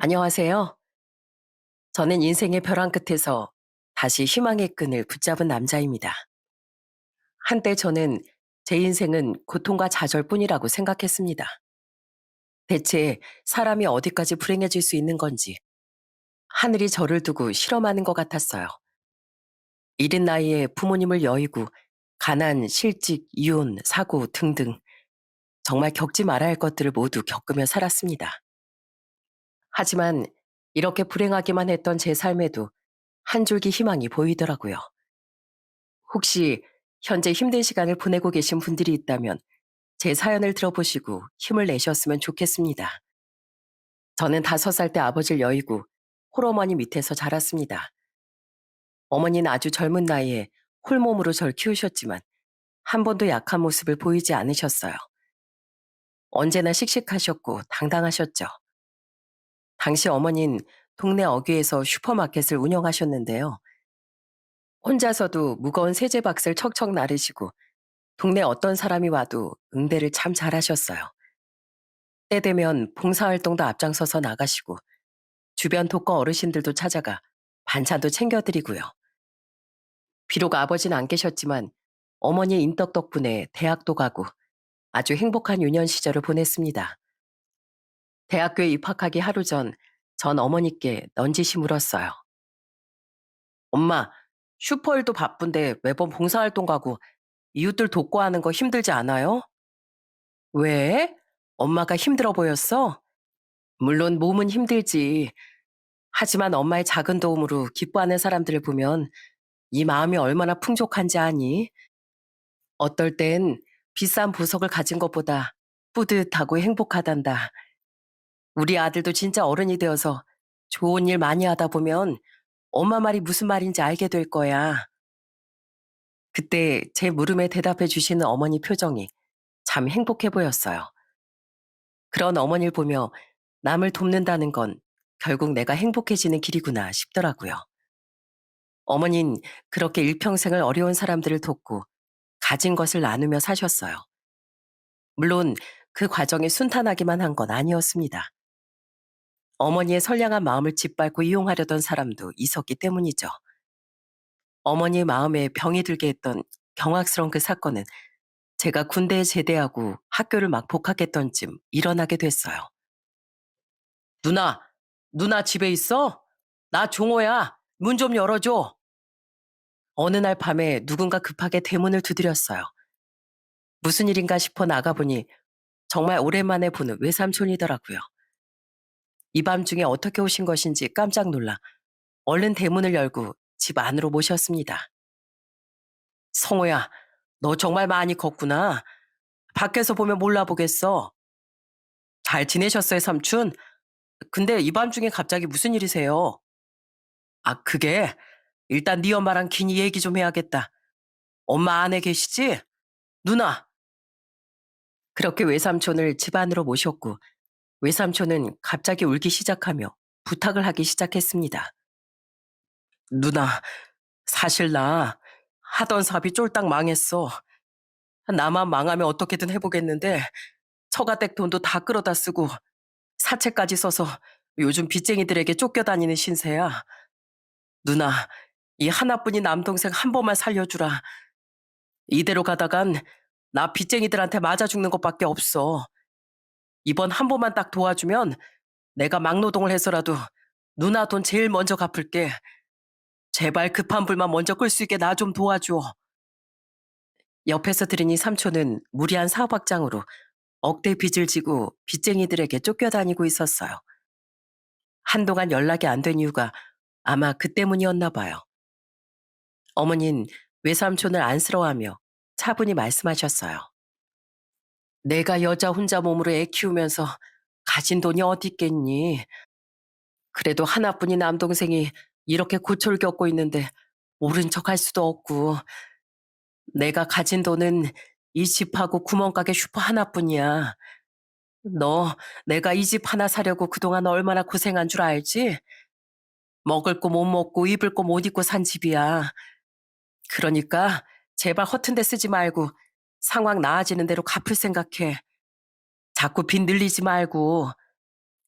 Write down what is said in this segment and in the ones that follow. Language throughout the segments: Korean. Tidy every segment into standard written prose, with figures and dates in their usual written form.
안녕하세요. 저는 인생의 벼랑 끝에서 다시 희망의 끈을 붙잡은 남자입니다. 한때 저는 제 인생은 고통과 좌절뿐이라고 생각했습니다. 대체 사람이 어디까지 불행해질 수 있는 건지 하늘이 저를 두고 실험하는 것 같았어요. 이른 나이에 부모님을 여의고 가난, 실직, 이혼, 사고 등등 정말 겪지 말아야 할 것들을 모두 겪으며 살았습니다. 하지만 이렇게 불행하기만 했던 제 삶에도 한 줄기 희망이 보이더라고요. 혹시 현재 힘든 시간을 보내고 계신 분들이 있다면 제 사연을 들어보시고 힘을 내셨으면 좋겠습니다. 저는 5살 때 아버지를 여의고 홀어머니 밑에서 자랐습니다. 어머니는 아주 젊은 나이에 홀몸으로 절 키우셨지만 한 번도 약한 모습을 보이지 않으셨어요. 언제나 씩씩하셨고 당당하셨죠. 당시 어머니는 동네 어귀에서 슈퍼마켓을 운영하셨는데요. 혼자서도 무거운 세제박스를 척척 나르시고 동네 어떤 사람이 와도 응대를 참 잘하셨어요. 때 되면 봉사활동도 앞장서서 나가시고 주변 독거 어르신들도 찾아가 반찬도 챙겨드리고요. 비록 아버지는 안 계셨지만 어머니의 인덕 덕분에 대학도 가고 아주 행복한 유년 시절을 보냈습니다. 대학교에 입학하기 하루 전 어머니께 넌지시 물었어요. 엄마, 슈퍼일도 바쁜데 매번 봉사활동 가고 이웃들 돕고 하는 거 힘들지 않아요? 왜? 엄마가 힘들어 보였어? 물론 몸은 힘들지. 하지만 엄마의 작은 도움으로 기뻐하는 사람들을 보면 이 마음이 얼마나 풍족한지 아니? 어떨 땐 비싼 보석을 가진 것보다 뿌듯하고 행복하단다. 우리 아들도 진짜 어른이 되어서 좋은 일 많이 하다 보면 엄마 말이 무슨 말인지 알게 될 거야. 그때 제 물음에 대답해 주시는 어머니 표정이 참 행복해 보였어요. 그런 어머니를 보며 남을 돕는다는 건 결국 내가 행복해지는 길이구나 싶더라고요. 어머닌 그렇게 일평생을 어려운 사람들을 돕고 가진 것을 나누며 사셨어요. 물론 그 과정이 순탄하기만 한 건 아니었습니다. 어머니의 선량한 마음을 짓밟고 이용하려던 사람도 있었기 때문이죠. 어머니의 마음에 병이 들게 했던 경악스러운 그 사건은 제가 군대에 제대하고 학교를 막 복학했던 쯤 일어나게 됐어요. 누나, 누나 집에 있어? 나 종호야. 문 좀 열어줘. 어느 날 밤에 누군가 급하게 대문을 두드렸어요. 무슨 일인가 싶어 나가보니 정말 오랜만에 보는 외삼촌이더라고요. 이 밤중에 어떻게 오신 것인지 깜짝 놀라 얼른 대문을 열고 집 안으로 모셨습니다. 성호야, 너 정말 많이 컸구나. 밖에서 보면 몰라보겠어. 잘 지내셨어요, 삼촌? 근데 이 밤중에 갑자기 무슨 일이세요? 아, 그게 일단 네 엄마랑 긴히 얘기 좀 해야겠다. 엄마 안에 계시지? 누나. 그렇게 외삼촌을 집 안으로 모셨고 외삼촌은 갑자기 울기 시작하며 부탁을 하기 시작했습니다. 누나, 사실 나 하던 사업이 쫄딱 망했어. 나만 망하면 어떻게든 해보겠는데 처가댁 돈도 다 끌어다 쓰고 사채까지 써서 요즘 빚쟁이들에게 쫓겨다니는 신세야. 누나, 이 하나뿐인 남동생 한 번만 살려주라. 이대로 가다간 나 빚쟁이들한테 맞아 죽는 것밖에 없어. 이번 한 번만 딱 도와주면 내가 막노동을 해서라도 누나 돈 제일 먼저 갚을게. 제발 급한 불만 먼저 끌 수 있게 나 좀 도와줘. 옆에서 들으니 삼촌은 무리한 사업 확장으로 억대 빚을 지고 빚쟁이들에게 쫓겨다니고 있었어요. 한동안 연락이 안 된 이유가 아마 그 때문이었나 봐요. 어머닌 외삼촌을 안쓰러워하며 차분히 말씀하셨어요. 내가 여자 혼자 몸으로 애 키우면서 가진 돈이 어디 있겠니? 그래도 하나뿐인 남동생이 이렇게 고초를 겪고 있는데 모른 척 할 수도 없고 내가 가진 돈은 이 집하고 구멍가게 슈퍼 하나뿐이야. 너 내가 이 집 하나 사려고 그동안 얼마나 고생한 줄 알지? 먹을 거 못 먹고 입을 거 못 입고 산 집이야. 그러니까 제발 허튼 데 쓰지 말고 상황 나아지는 대로 갚을 생각해. 자꾸 빚 늘리지 말고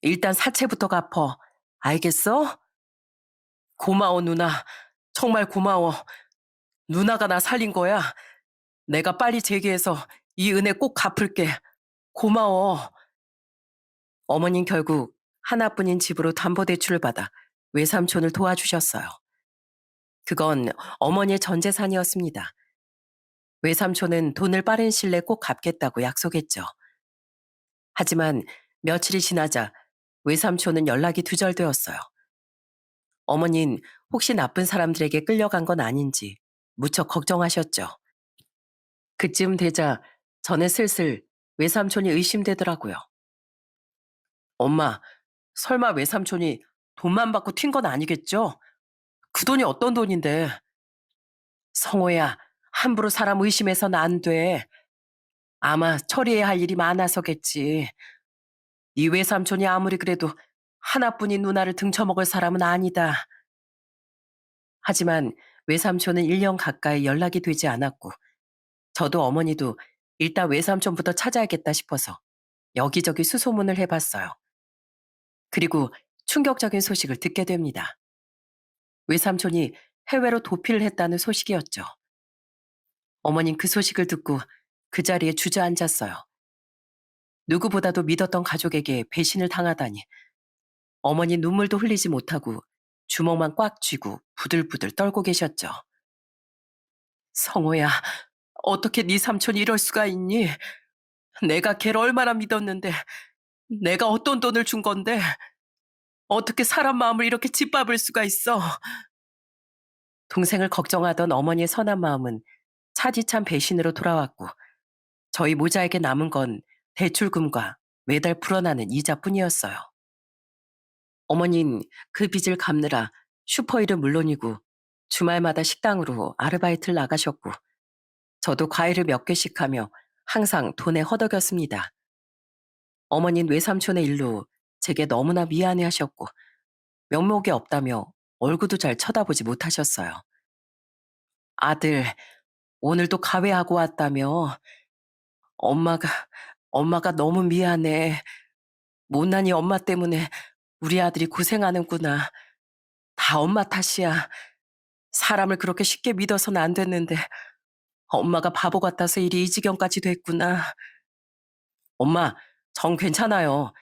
일단 사채부터 갚어. 알겠어? 고마워, 누나. 정말 고마워. 누나가 나 살린 거야. 내가 빨리 재기해서 이 은혜 꼭 갚을게. 고마워. 어머님 결국 하나뿐인 집으로 담보대출을 받아 외삼촌을 도와주셨어요. 그건 어머니의 전 재산이었습니다. 외삼촌은 돈을 빠른 시일 내에 꼭 갚겠다고 약속했죠. 하지만 며칠이 지나자 외삼촌은 연락이 두절되었어요. 어머니는 혹시 나쁜 사람들에게 끌려간 건 아닌지 무척 걱정하셨죠. 그쯤 되자 저는 슬슬 외삼촌이 의심되더라고요. 엄마, 설마 외삼촌이 돈만 받고 튄 건 아니겠죠? 그 돈이 어떤 돈인데? 성호야, 함부로 사람 의심해서는 안 돼. 아마 처리해야 할 일이 많아서겠지. 네 외삼촌이 아무리 그래도 하나뿐인 누나를 등쳐먹을 사람은 아니다. 하지만 외삼촌은 1년 가까이 연락이 되지 않았고 저도 어머니도 일단 외삼촌부터 찾아야겠다 싶어서 여기저기 수소문을 해봤어요. 그리고 충격적인 소식을 듣게 됩니다. 외삼촌이 해외로 도피를 했다는 소식이었죠. 어머닌 그 소식을 듣고 그 자리에 주저앉았어요. 누구보다도 믿었던 가족에게 배신을 당하다니. 어머니 눈물도 흘리지 못하고 주먹만 꽉 쥐고 부들부들 떨고 계셨죠. 성호야, 어떻게 네 삼촌이 이럴 수가 있니? 내가 걔를 얼마나 믿었는데 내가 어떤 돈을 준 건데 어떻게 사람 마음을 이렇게 짓밟을 수가 있어? 동생을 걱정하던 어머니의 선한 마음은 차디찬 배신으로 돌아왔고 저희 모자에게 남은 건 대출금과 매달 불어나는 이자뿐이었어요. 어머닌 그 빚을 갚느라 슈퍼일은 물론이고 주말마다 식당으로 아르바이트를 나가셨고 저도 과일을 몇 개씩 하며 항상 돈에 허덕였습니다. 어머닌 외삼촌의 일로 제게 너무나 미안해하셨고 면목이 없다며 얼굴도 잘 쳐다보지 못하셨어요. 아들, 오늘도 가회하고 왔다며. 엄마가, 엄마가 너무 미안해. 못난이 엄마 때문에 우리 아들이 고생하는구나. 다 엄마 탓이야. 사람을 그렇게 쉽게 믿어서는 안 됐는데 엄마가 바보 같아서 일이 이 지경까지 됐구나. 엄마, 전 괜찮아요.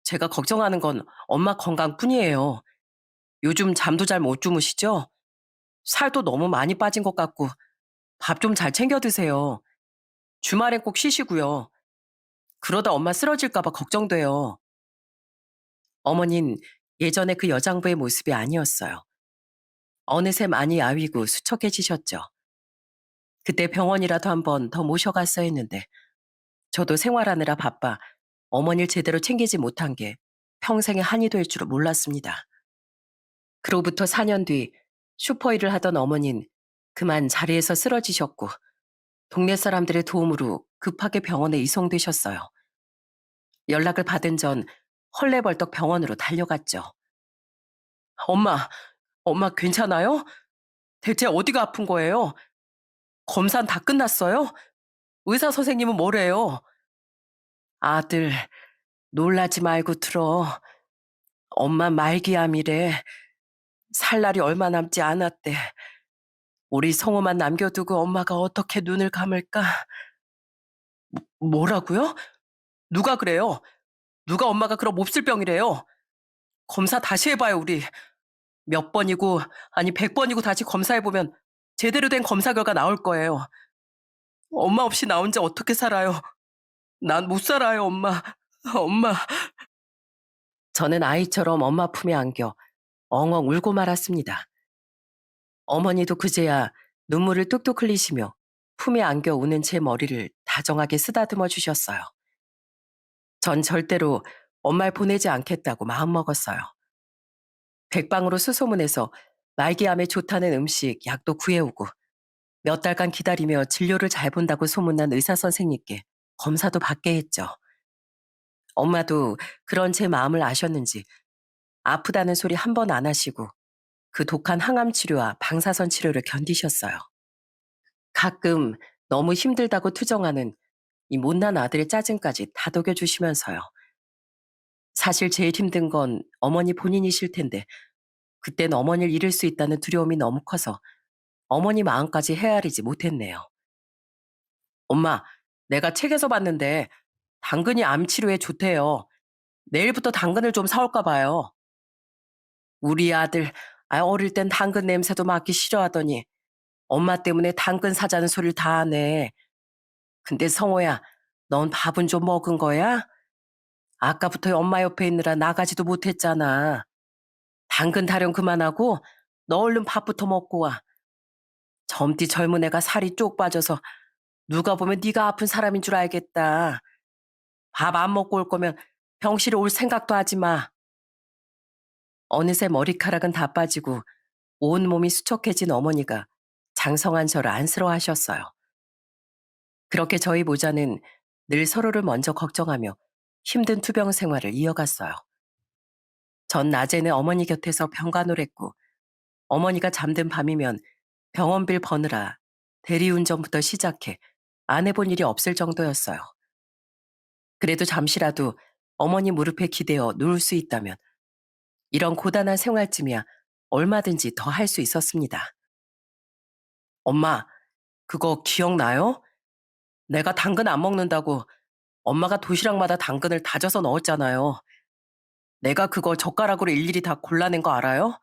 제가 걱정하는 건 엄마 건강뿐이에요. 요즘 잠도 잘 못 주무시죠? 살도 너무 많이 빠진 것 같고 밥 좀 잘 챙겨 드세요. 주말엔 꼭 쉬시고요. 그러다 엄마 쓰러질까 봐 걱정돼요. 어머닌 예전에 그 여장부의 모습이 아니었어요. 어느새 많이 아위고 수척해지셨죠. 그때 병원이라도 한번 더 모셔갔어야 했는데 저도 생활하느라 바빠 어머니를 제대로 챙기지 못한 게 평생의 한이 될 줄은 몰랐습니다. 그로부터 4년 뒤 슈퍼일을 하던 어머닌 그만 자리에서 쓰러지셨고 동네 사람들의 도움으로 급하게 병원에 이송되셨어요. 연락을 받은 전 헐레벌떡 병원으로 달려갔죠. 엄마, 엄마 괜찮아요? 대체 어디가 아픈 거예요? 검사는 다 끝났어요? 의사 선생님은 뭐래요? 아들, 놀라지 말고 들어. 엄마 말기암이래. 살 날이 얼마 남지 않았대. 우리 성호만 남겨두고 엄마가 어떻게 눈을 감을까? 뭐라고요? 누가 그래요? 누가 엄마가 그럼 몹쓸 병이래요? 검사 다시 해봐요, 우리. 몇 번이고, 아니 100번이고 다시 검사해보면 제대로 된 검사 결과 나올 거예요. 엄마 없이 나 혼자 어떻게 살아요? 난 못 살아요, 엄마. 엄마. 저는 아이처럼 엄마 품에 안겨 엉엉 울고 말았습니다. 어머니도 그제야 눈물을 뚝뚝 흘리시며 품에 안겨 우는 제 머리를 다정하게 쓰다듬어 주셨어요. 전 절대로 엄마를 보내지 않겠다고 마음먹었어요. 백방으로 수소문해서 말기암에 좋다는 음식, 약도 구해오고 몇 달간 기다리며 진료를 잘 본다고 소문난 의사 선생님께 검사도 받게 했죠. 엄마도 그런 제 마음을 아셨는지 아프다는 소리 한 번 안 하시고 그 독한 항암 치료와 방사선 치료를 견디셨어요. 가끔 너무 힘들다고 투정하는 이 못난 아들의 짜증까지 다독여 주시면서요. 사실 제일 힘든 건 어머니 본인이실 텐데 그땐 어머니를 잃을 수 있다는 두려움이 너무 커서 어머니 마음까지 헤아리지 못했네요. 엄마, 내가 책에서 봤는데 당근이 암 치료에 좋대요. 내일부터 당근을 좀 사올까 봐요. 우리 아들, 어릴 땐 당근 냄새도 맡기 싫어하더니 엄마 때문에 당근 사자는 소리를 다 하네. 근데 성호야, 넌 밥은 좀 먹은 거야? 아까부터 엄마 옆에 있느라 나가지도 못했잖아. 당근 타령 그만하고 너 얼른 밥부터 먹고 와. 젊디 젊은 애가 살이 쪽 빠져서 누가 보면 네가 아픈 사람인 줄 알겠다. 밥 안 먹고 올 거면 병실에 올 생각도 하지 마. 어느새 머리카락은 다 빠지고 온 몸이 수척해진 어머니가 장성한 저를 안쓰러워하셨어요. 그렇게 저희 모자는 늘 서로를 먼저 걱정하며 힘든 투병 생활을 이어갔어요. 전 낮에는 어머니 곁에서 병간호했고 어머니가 잠든 밤이면 병원비를 버느라 대리운전부터 시작해 안 해본 일이 없을 정도였어요. 그래도 잠시라도 어머니 무릎에 기대어 누울 수 있다면 이런 고단한 생활쯤이야 얼마든지 더 할 수 있었습니다. 엄마, 그거 기억나요? 내가 당근 안 먹는다고 엄마가 도시락마다 당근을 다져서 넣었잖아요. 내가 그거 젓가락으로 일일이 다 골라낸 거 알아요?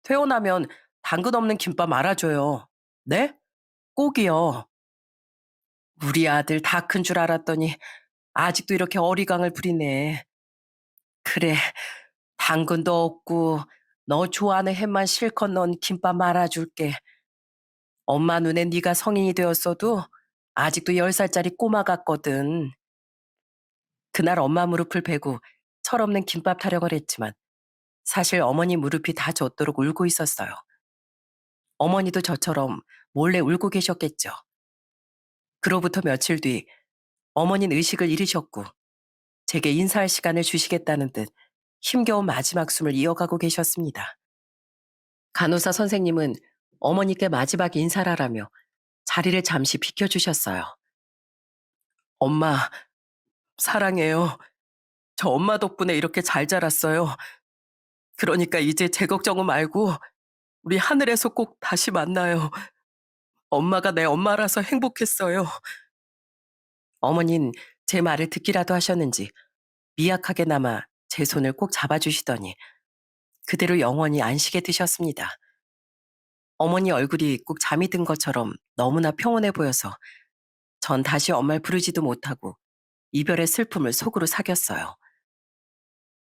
퇴원하면 당근 없는 김밥 말아줘요. 네? 꼭이요. 우리 아들 다 큰 줄 알았더니 아직도 이렇게 어리광을 부리네. 그래, 당근도 없고 너 좋아하는 햄만 실컷 넣은 김밥 말아줄게. 엄마 눈엔 네가 성인이 되었어도 아직도 10살짜리 꼬마 같거든. 그날 엄마 무릎을 베고 철없는 김밥 타령을 했지만 사실 어머니 무릎이 다 젖도록 울고 있었어요. 어머니도 저처럼 몰래 울고 계셨겠죠. 그로부터 며칠 뒤 어머니는 의식을 잃으셨고 제게 인사할 시간을 주시겠다는 듯 힘겨운 마지막 숨을 이어가고 계셨습니다. 간호사 선생님은 어머니께 마지막 인사를 하라며 자리를 잠시 비켜주셨어요. 엄마, 사랑해요. 저 엄마 덕분에 이렇게 잘 자랐어요. 그러니까 이제 제 걱정은 말고 우리 하늘에서 꼭 다시 만나요. 엄마가 내 엄마라서 행복했어요. 어머닌 제 말을 듣기라도 하셨는지 미약하게나마 제 손을 꼭 잡아주시더니 그대로 영원히 안식에 드셨습니다. 어머니 얼굴이 꼭 잠이 든 것처럼 너무나 평온해 보여서 전 다시 엄마를 부르지도 못하고 이별의 슬픔을 속으로 사겼어요.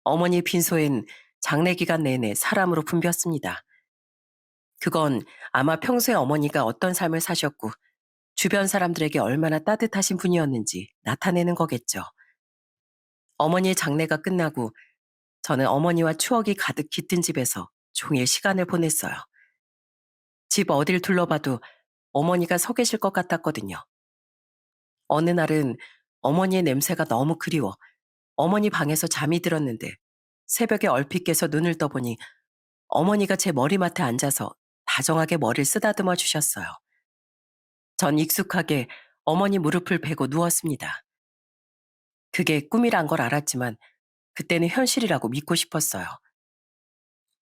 어머니 빈소엔 장례 기간 내내 사람으로 붐볐습니다. 그건 아마 평소에 어머니가 어떤 삶을 사셨고 주변 사람들에게 얼마나 따뜻하신 분이었는지 나타내는 거겠죠. 어머니의 장례가 끝나고 저는 어머니와 추억이 가득 깃든 집에서 종일 시간을 보냈어요. 집 어딜 둘러봐도 어머니가 서 계실 것 같았거든요. 어느 날은 어머니의 냄새가 너무 그리워 어머니 방에서 잠이 들었는데 새벽에 얼핏 깨서 눈을 떠보니 어머니가 제 머리맡에 앉아서 다정하게 머리를 쓰다듬어 주셨어요. 전 익숙하게 어머니 무릎을 베고 누웠습니다. 그게 꿈이란 걸 알았지만 그때는 현실이라고 믿고 싶었어요.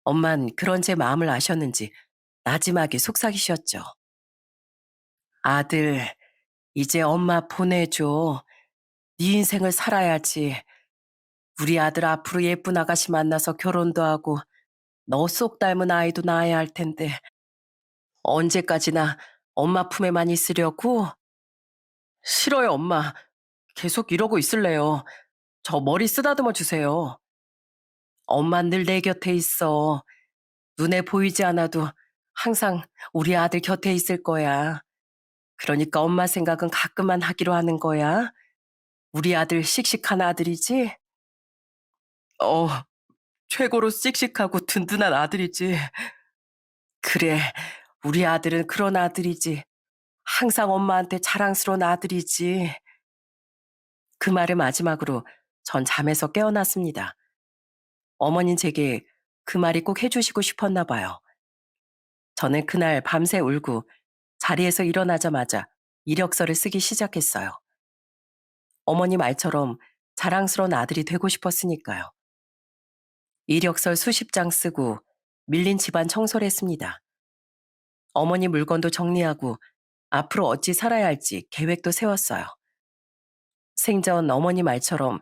엄만 그런 제 마음을 아셨는지 나지막이 속삭이셨죠. 아들, 이제 엄마 보내줘. 네 인생을 살아야지. 우리 아들 앞으로 예쁜 아가씨 만나서 결혼도 하고 너 쏙 닮은 아이도 낳아야 할 텐데 언제까지나 엄마 품에만 있으려고? 싫어요, 엄마. 계속 이러고 있을래요. 저 머리 쓰다듬어 주세요. 엄만 늘 내 곁에 있어. 눈에 보이지 않아도 항상 우리 아들 곁에 있을 거야. 그러니까 엄마 생각은 가끔만 하기로 하는 거야. 우리 아들 씩씩한 아들이지? 어, 최고로 씩씩하고 든든한 아들이지. 그래, 우리 아들은 그런 아들이지. 항상 엄마한테 자랑스러운 아들이지. 그 말을 마지막으로 전 잠에서 깨어났습니다. 어머닌 제게 그 말이 꼭 해주시고 싶었나 봐요. 저는 그날 밤새 울고 자리에서 일어나자마자 이력서를 쓰기 시작했어요. 어머니 말처럼 자랑스러운 아들이 되고 싶었으니까요. 이력서 수십 장 쓰고 밀린 집안 청소를 했습니다. 어머니 물건도 정리하고 앞으로 어찌 살아야 할지 계획도 세웠어요. 생전 어머니 말처럼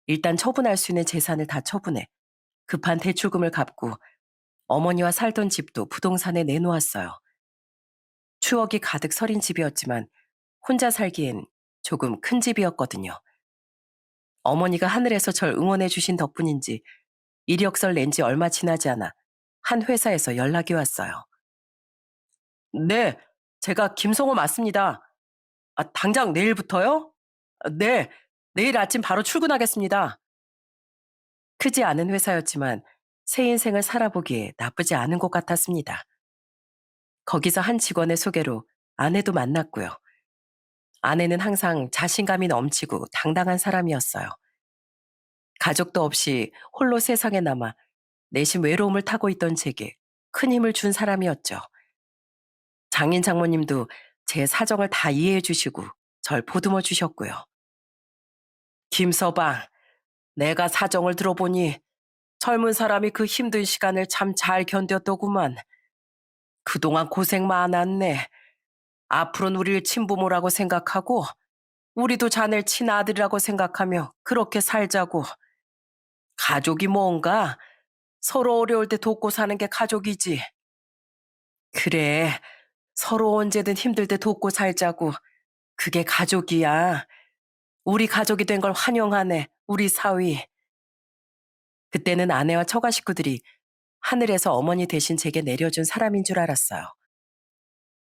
일단 처분할 수 있는 재산을 다 처분해 급한 대출금을 갚고 어머니와 살던 집도 부동산에 내놓았어요. 추억이 가득 서린 집이었지만 혼자 살기엔 조금 큰 집이었거든요. 어머니가 하늘에서 절 응원해 주신 덕분인지 이력서를 낸 지 얼마 지나지 않아 한 회사에서 연락이 왔어요. 네, 제가 김성호 맞습니다. 아, 당장 내일부터요? 아, 네, 내일 아침 바로 출근하겠습니다. 크지 않은 회사였지만 새 인생을 살아보기에 나쁘지 않은 곳 같았습니다. 거기서 한 직원의 소개로 아내도 만났고요. 아내는 항상 자신감이 넘치고 당당한 사람이었어요. 가족도 없이 홀로 세상에 남아 내심 외로움을 타고 있던 제게 큰 힘을 준 사람이었죠. 장인 장모님도 제 사정을 다 이해해 주시고 절 보듬어 주셨고요. 김서방, 내가 사정을 들어보니 젊은 사람이 그 힘든 시간을 참 잘 견뎠더구만. 그동안 고생 많았네. 앞으로는 우리를 친부모라고 생각하고 우리도 자넬 친아들이라고 생각하며 그렇게 살자고. 가족이 뭔가? 서로 어려울 때 돕고 사는 게 가족이지. 그래, 서로 언제든 힘들 때 돕고 살자고. 그게 가족이야. 우리 가족이 된 걸 환영하네, 우리 사위. 그때는 아내와 처가 식구들이 하늘에서 어머니 대신 제게 내려준 사람인 줄 알았어요.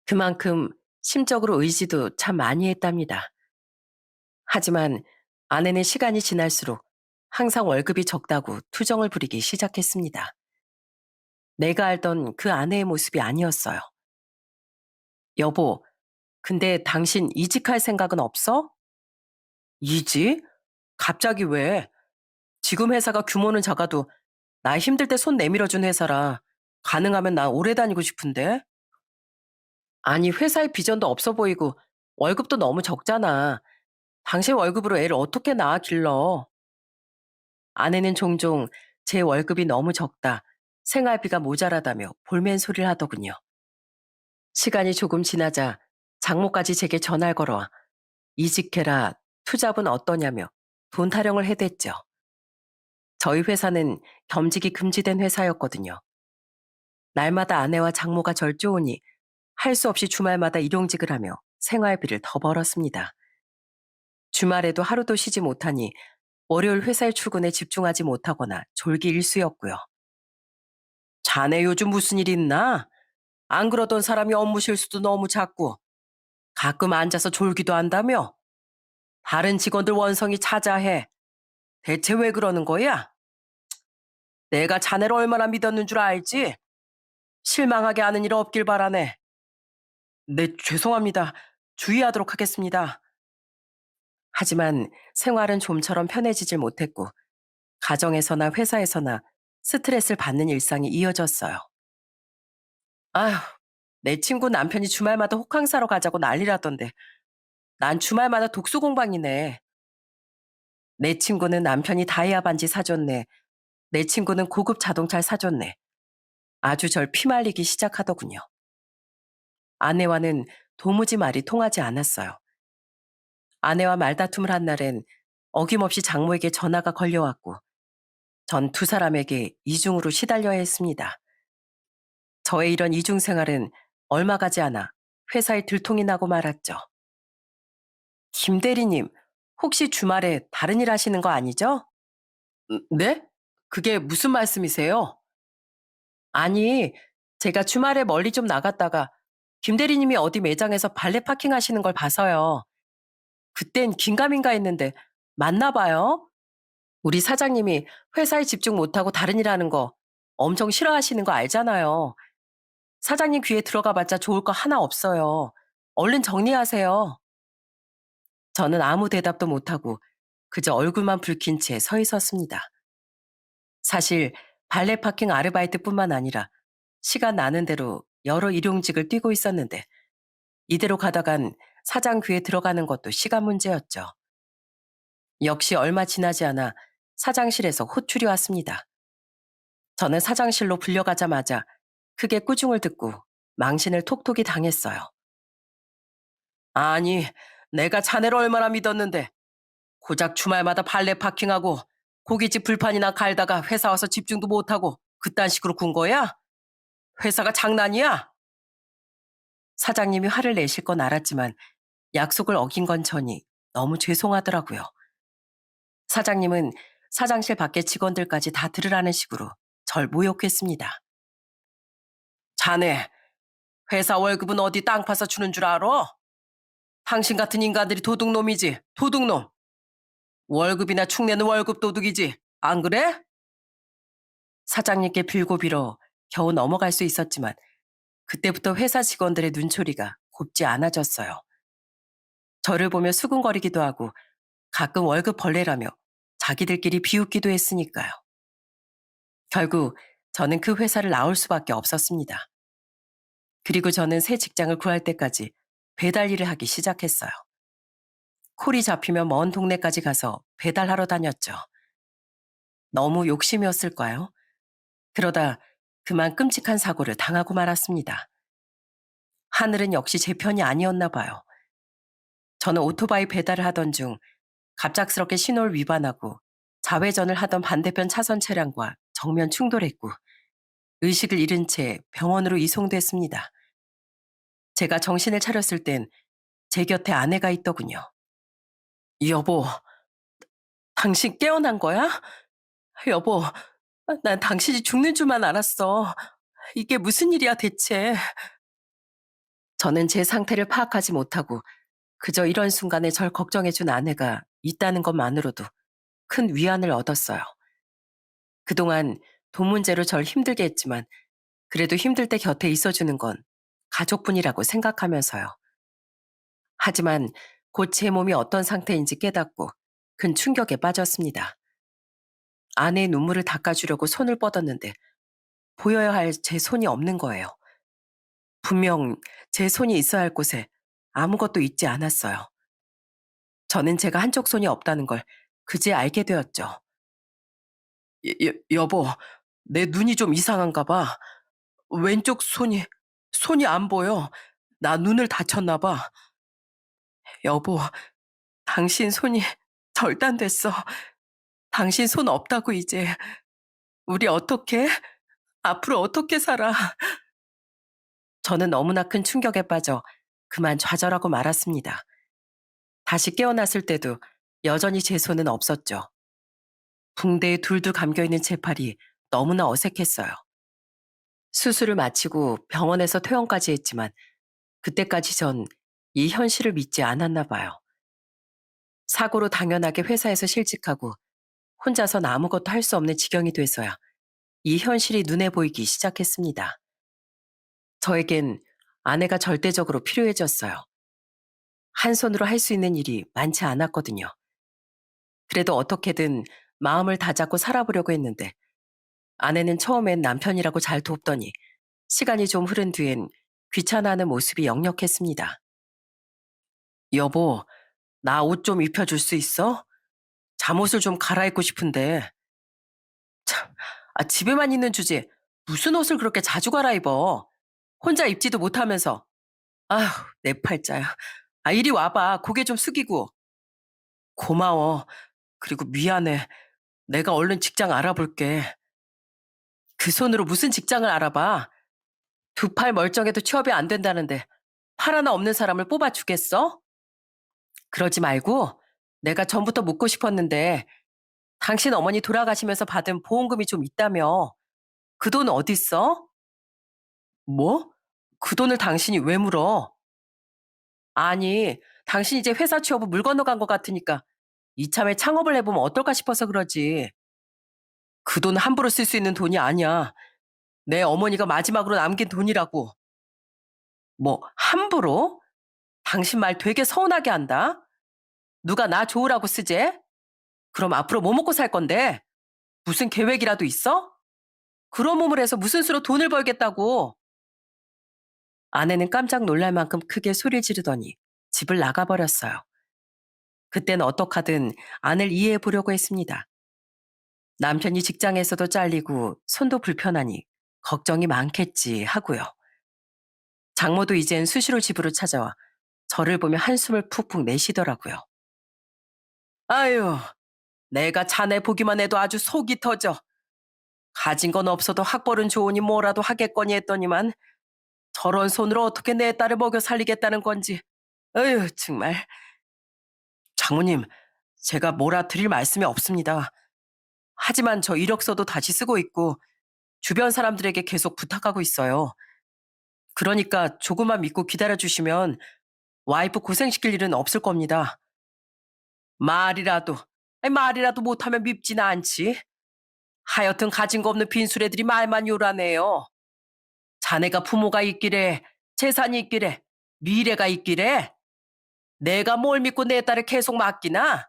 그만큼 심적으로 의지도 참 많이 했답니다. 하지만 아내는 시간이 지날수록 항상 월급이 적다고 투정을 부리기 시작했습니다. 내가 알던 그 아내의 모습이 아니었어요. 여보, 근데 당신 이직할 생각은 없어? 이직? 갑자기 왜? 지금 회사가 규모는 작아도 나 힘들 때 손 내밀어준 회사라 가능하면 나 오래 다니고 싶은데? 아니, 회사의 비전도 없어 보이고 월급도 너무 적잖아. 당신 월급으로 애를 어떻게 낳아 길러? 아내는 종종 제 월급이 너무 적다, 생활비가 모자라다며 볼멘 소리를 하더군요. 시간이 조금 지나자 장모까지 제게 전화를 걸어와 이직해라, 투잡은 어떠냐며 돈 타령을 해댔죠. 저희 회사는 겸직이 금지된 회사였거든요. 날마다 아내와 장모가 절 쪼으니 할 수 없이 주말마다 일용직을 하며 생활비를 더 벌었습니다. 주말에도 하루도 쉬지 못하니 월요일 회사에 출근에 집중하지 못하거나 졸기 일쑤였고요. 자네 요즘 무슨 일 있나? 안 그러던 사람이 업무 실수도 너무 잦고 가끔 앉아서 졸기도 한다며? 다른 직원들 원성이 자자해. 대체 왜 그러는 거야? 내가 자네를 얼마나 믿었는 줄 알지? 실망하게 하는 일 없길 바라네. 네, 죄송합니다. 주의하도록 하겠습니다. 하지만 생활은 좀처럼 편해지질 못했고 가정에서나 회사에서나 스트레스를 받는 일상이 이어졌어요. 아휴, 내 친구 남편이 주말마다 호캉스하러 가자고 난리라던데 난 주말마다 독서 공방이네. 내 친구는 남편이 다이아 반지 사줬네. 내 친구는 고급 자동차를 사줬네. 아주 절 피말리기 시작하더군요. 아내와는 도무지 말이 통하지 않았어요. 아내와 말다툼을 한 날엔 어김없이 장모에게 전화가 걸려왔고 전 두 사람에게 이중으로 시달려야 했습니다. 저의 이런 이중 생활은 얼마 가지 않아 회사에 들통이 나고 말았죠. 김 대리님, 혹시 주말에 다른 일 하시는 거 아니죠? 네? 그게 무슨 말씀이세요? 아니, 제가 주말에 멀리 좀 나갔다가 김 대리님이 어디 매장에서 발레 파킹 하시는 걸 봐서요. 그땐 긴가민가 했는데 맞나 봐요. 우리 사장님이 회사에 집중 못하고 다른 일 하는 거 엄청 싫어하시는 거 알잖아요. 사장님 귀에 들어가 봤자 좋을 거 하나 없어요. 얼른 정리하세요. 저는 아무 대답도 못하고 그저 얼굴만 붉힌 채 서 있었습니다. 사실 발레 파킹 아르바이트뿐만 아니라 시간 나는 대로 여러 일용직을 뛰고 있었는데 이대로 가다간 사장 귀에 들어가는 것도 시간 문제였죠. 역시 얼마 지나지 않아 사장실에서 호출이 왔습니다. 저는 사장실로 불려가자마자 크게 꾸중을 듣고 망신을 톡톡히 당했어요. 아니, 내가 자네를 얼마나 믿었는데 고작 주말마다 발레 파킹하고 고깃집 불판이나 갈다가 회사 와서 집중도 못하고 그딴 식으로 군 거야? 회사가 장난이야? 사장님이 화를 내실 건 알았지만 약속을 어긴 건 저니 너무 죄송하더라고요. 사장님은 사장실 밖에 직원들까지 다 들으라는 식으로 절 모욕했습니다. 자네, 회사 월급은 어디 땅 파서 주는 줄 알아? 당신 같은 인간들이 도둑놈이지, 도둑놈. 월급이나 축내는 월급 도둑이지, 안 그래? 사장님께 빌고 빌어 겨우 넘어갈 수 있었지만 그때부터 회사 직원들의 눈초리가 곱지 않아졌어요. 저를 보며 수군거리기도 하고 가끔 월급 벌레라며 자기들끼리 비웃기도 했으니까요. 결국 저는 그 회사를 나올 수밖에 없었습니다. 그리고 저는 새 직장을 구할 때까지 배달 일을 하기 시작했어요. 콜이 잡히면 먼 동네까지 가서 배달하러 다녔죠. 너무 욕심이었을까요? 그러다 그만 끔찍한 사고를 당하고 말았습니다. 하늘은 역시 제 편이 아니었나 봐요. 저는 오토바이 배달을 하던 중 갑작스럽게 신호를 위반하고 좌회전을 하던 반대편 차선 차량과 정면 충돌했고 의식을 잃은 채 병원으로 이송됐습니다. 제가 정신을 차렸을 땐 제 곁에 아내가 있더군요. 여보, 당신 깨어난 거야? 여보, 난 당신이 죽는 줄만 알았어. 이게 무슨 일이야 대체? 저는 제 상태를 파악하지 못하고 그저 이런 순간에 절 걱정해준 아내가 있다는 것만으로도 큰 위안을 얻었어요. 그동안 돈 문제로 절 힘들게 했지만 그래도 힘들 때 곁에 있어주는 건 가족뿐이라고 생각하면서요. 하지만 곧 제 몸이 어떤 상태인지 깨닫고 큰 충격에 빠졌습니다. 아내의 눈물을 닦아주려고 손을 뻗었는데 보여야 할 제 손이 없는 거예요. 분명 제 손이 있어야 할 곳에 아무것도 있지 않았어요. 저는 제가 한쪽 손이 없다는 걸 그제야 알게 되었죠. 여보, 내 눈이 좀 이상한가 봐. 왼쪽 손이 안 보여. 나 눈을 다쳤나 봐. 여보, 당신 손이 절단됐어. 당신 손 없다고 이제. 우리 어떻게? 앞으로 어떻게 살아? 저는 너무나 큰 충격에 빠져 그만 좌절하고 말았습니다. 다시 깨어났을 때도 여전히 제 손은 없었죠. 붕대에 둘둘 감겨있는 제 팔이 너무나 어색했어요. 수술을 마치고 병원에서 퇴원까지 했지만 그때까지 전 이 현실을 믿지 않았나 봐요. 사고로 당연하게 회사에서 실직하고 혼자선 아무것도 할 수 없는 지경이 돼서야 이 현실이 눈에 보이기 시작했습니다. 저에겐 아내가 절대적으로 필요해졌어요. 한 손으로 할 수 있는 일이 많지 않았거든요. 그래도 어떻게든 마음을 다잡고 살아보려고 했는데 아내는 처음엔 남편이라고 잘 돕더니 시간이 좀 흐른 뒤엔 귀찮아하는 모습이 역력했습니다. 여보, 나 옷 좀 입혀줄 수 있어? 잠옷을 좀 갈아입고 싶은데. 참, 집에만 있는 주제 무슨 옷을 그렇게 자주 갈아입어? 혼자 입지도 못하면서. 아휴, 내 팔자야. 이리 와봐. 고개 좀 숙이고. 고마워. 그리고 미안해. 내가 얼른 직장 알아볼게. 그 손으로 무슨 직장을 알아봐? 두 팔 멀쩡해도 취업이 안 된다는데 팔 하나 없는 사람을 뽑아주겠어? 그러지 말고 내가 전부터 묻고 싶었는데 당신 어머니 돌아가시면서 받은 보험금이 좀 있다며. 그 돈 어딨어? 뭐? 그 돈을 당신이 왜 물어? 아니, 당신 이제 회사 취업은 물 건너간 것 같으니까 이참에 창업을 해보면 어떨까 싶어서 그러지. 그 돈 함부로 쓸 수 있는 돈이 아니야. 내 어머니가 마지막으로 남긴 돈이라고. 뭐, 함부로? 당신 말 되게 서운하게 한다. 누가 나 좋으라고 쓰재? 그럼 앞으로 뭐 먹고 살 건데? 무슨 계획이라도 있어? 그런 몸을 해서 무슨 수로 돈을 벌겠다고. 아내는 깜짝 놀랄 만큼 크게 소리를 지르더니 집을 나가버렸어요. 그땐 어떡하든 아내를 이해해 보려고 했습니다. 남편이 직장에서도 잘리고 손도 불편하니 걱정이 많겠지 하고요. 장모도 이젠 수시로 집으로 찾아와 저를 보며 한숨을 푹푹 내쉬더라고요. 아유, 내가 자네 보기만 해도 아주 속이 터져. 가진 건 없어도 학벌은 좋으니 뭐라도 하겠거니 했더니만 저런 손으로 어떻게 내 딸을 먹여 살리겠다는 건지. 어휴, 정말. 장모님, 제가 뭐라 드릴 말씀이 없습니다. 하지만 저 이력서도 다시 쓰고 있고 주변 사람들에게 계속 부탁하고 있어요. 그러니까 조금만 믿고 기다려주시면 와이프 고생시킬 일은 없을 겁니다. 말이라도, 아니, 말이라도 못하면 밉지는 않지. 하여튼 가진 거 없는 빈수레들이 말만 요란해요. 자네가 부모가 있기래, 재산이 있기래, 미래가 있기래. 내가 뭘 믿고 내 딸을 계속 맡기나?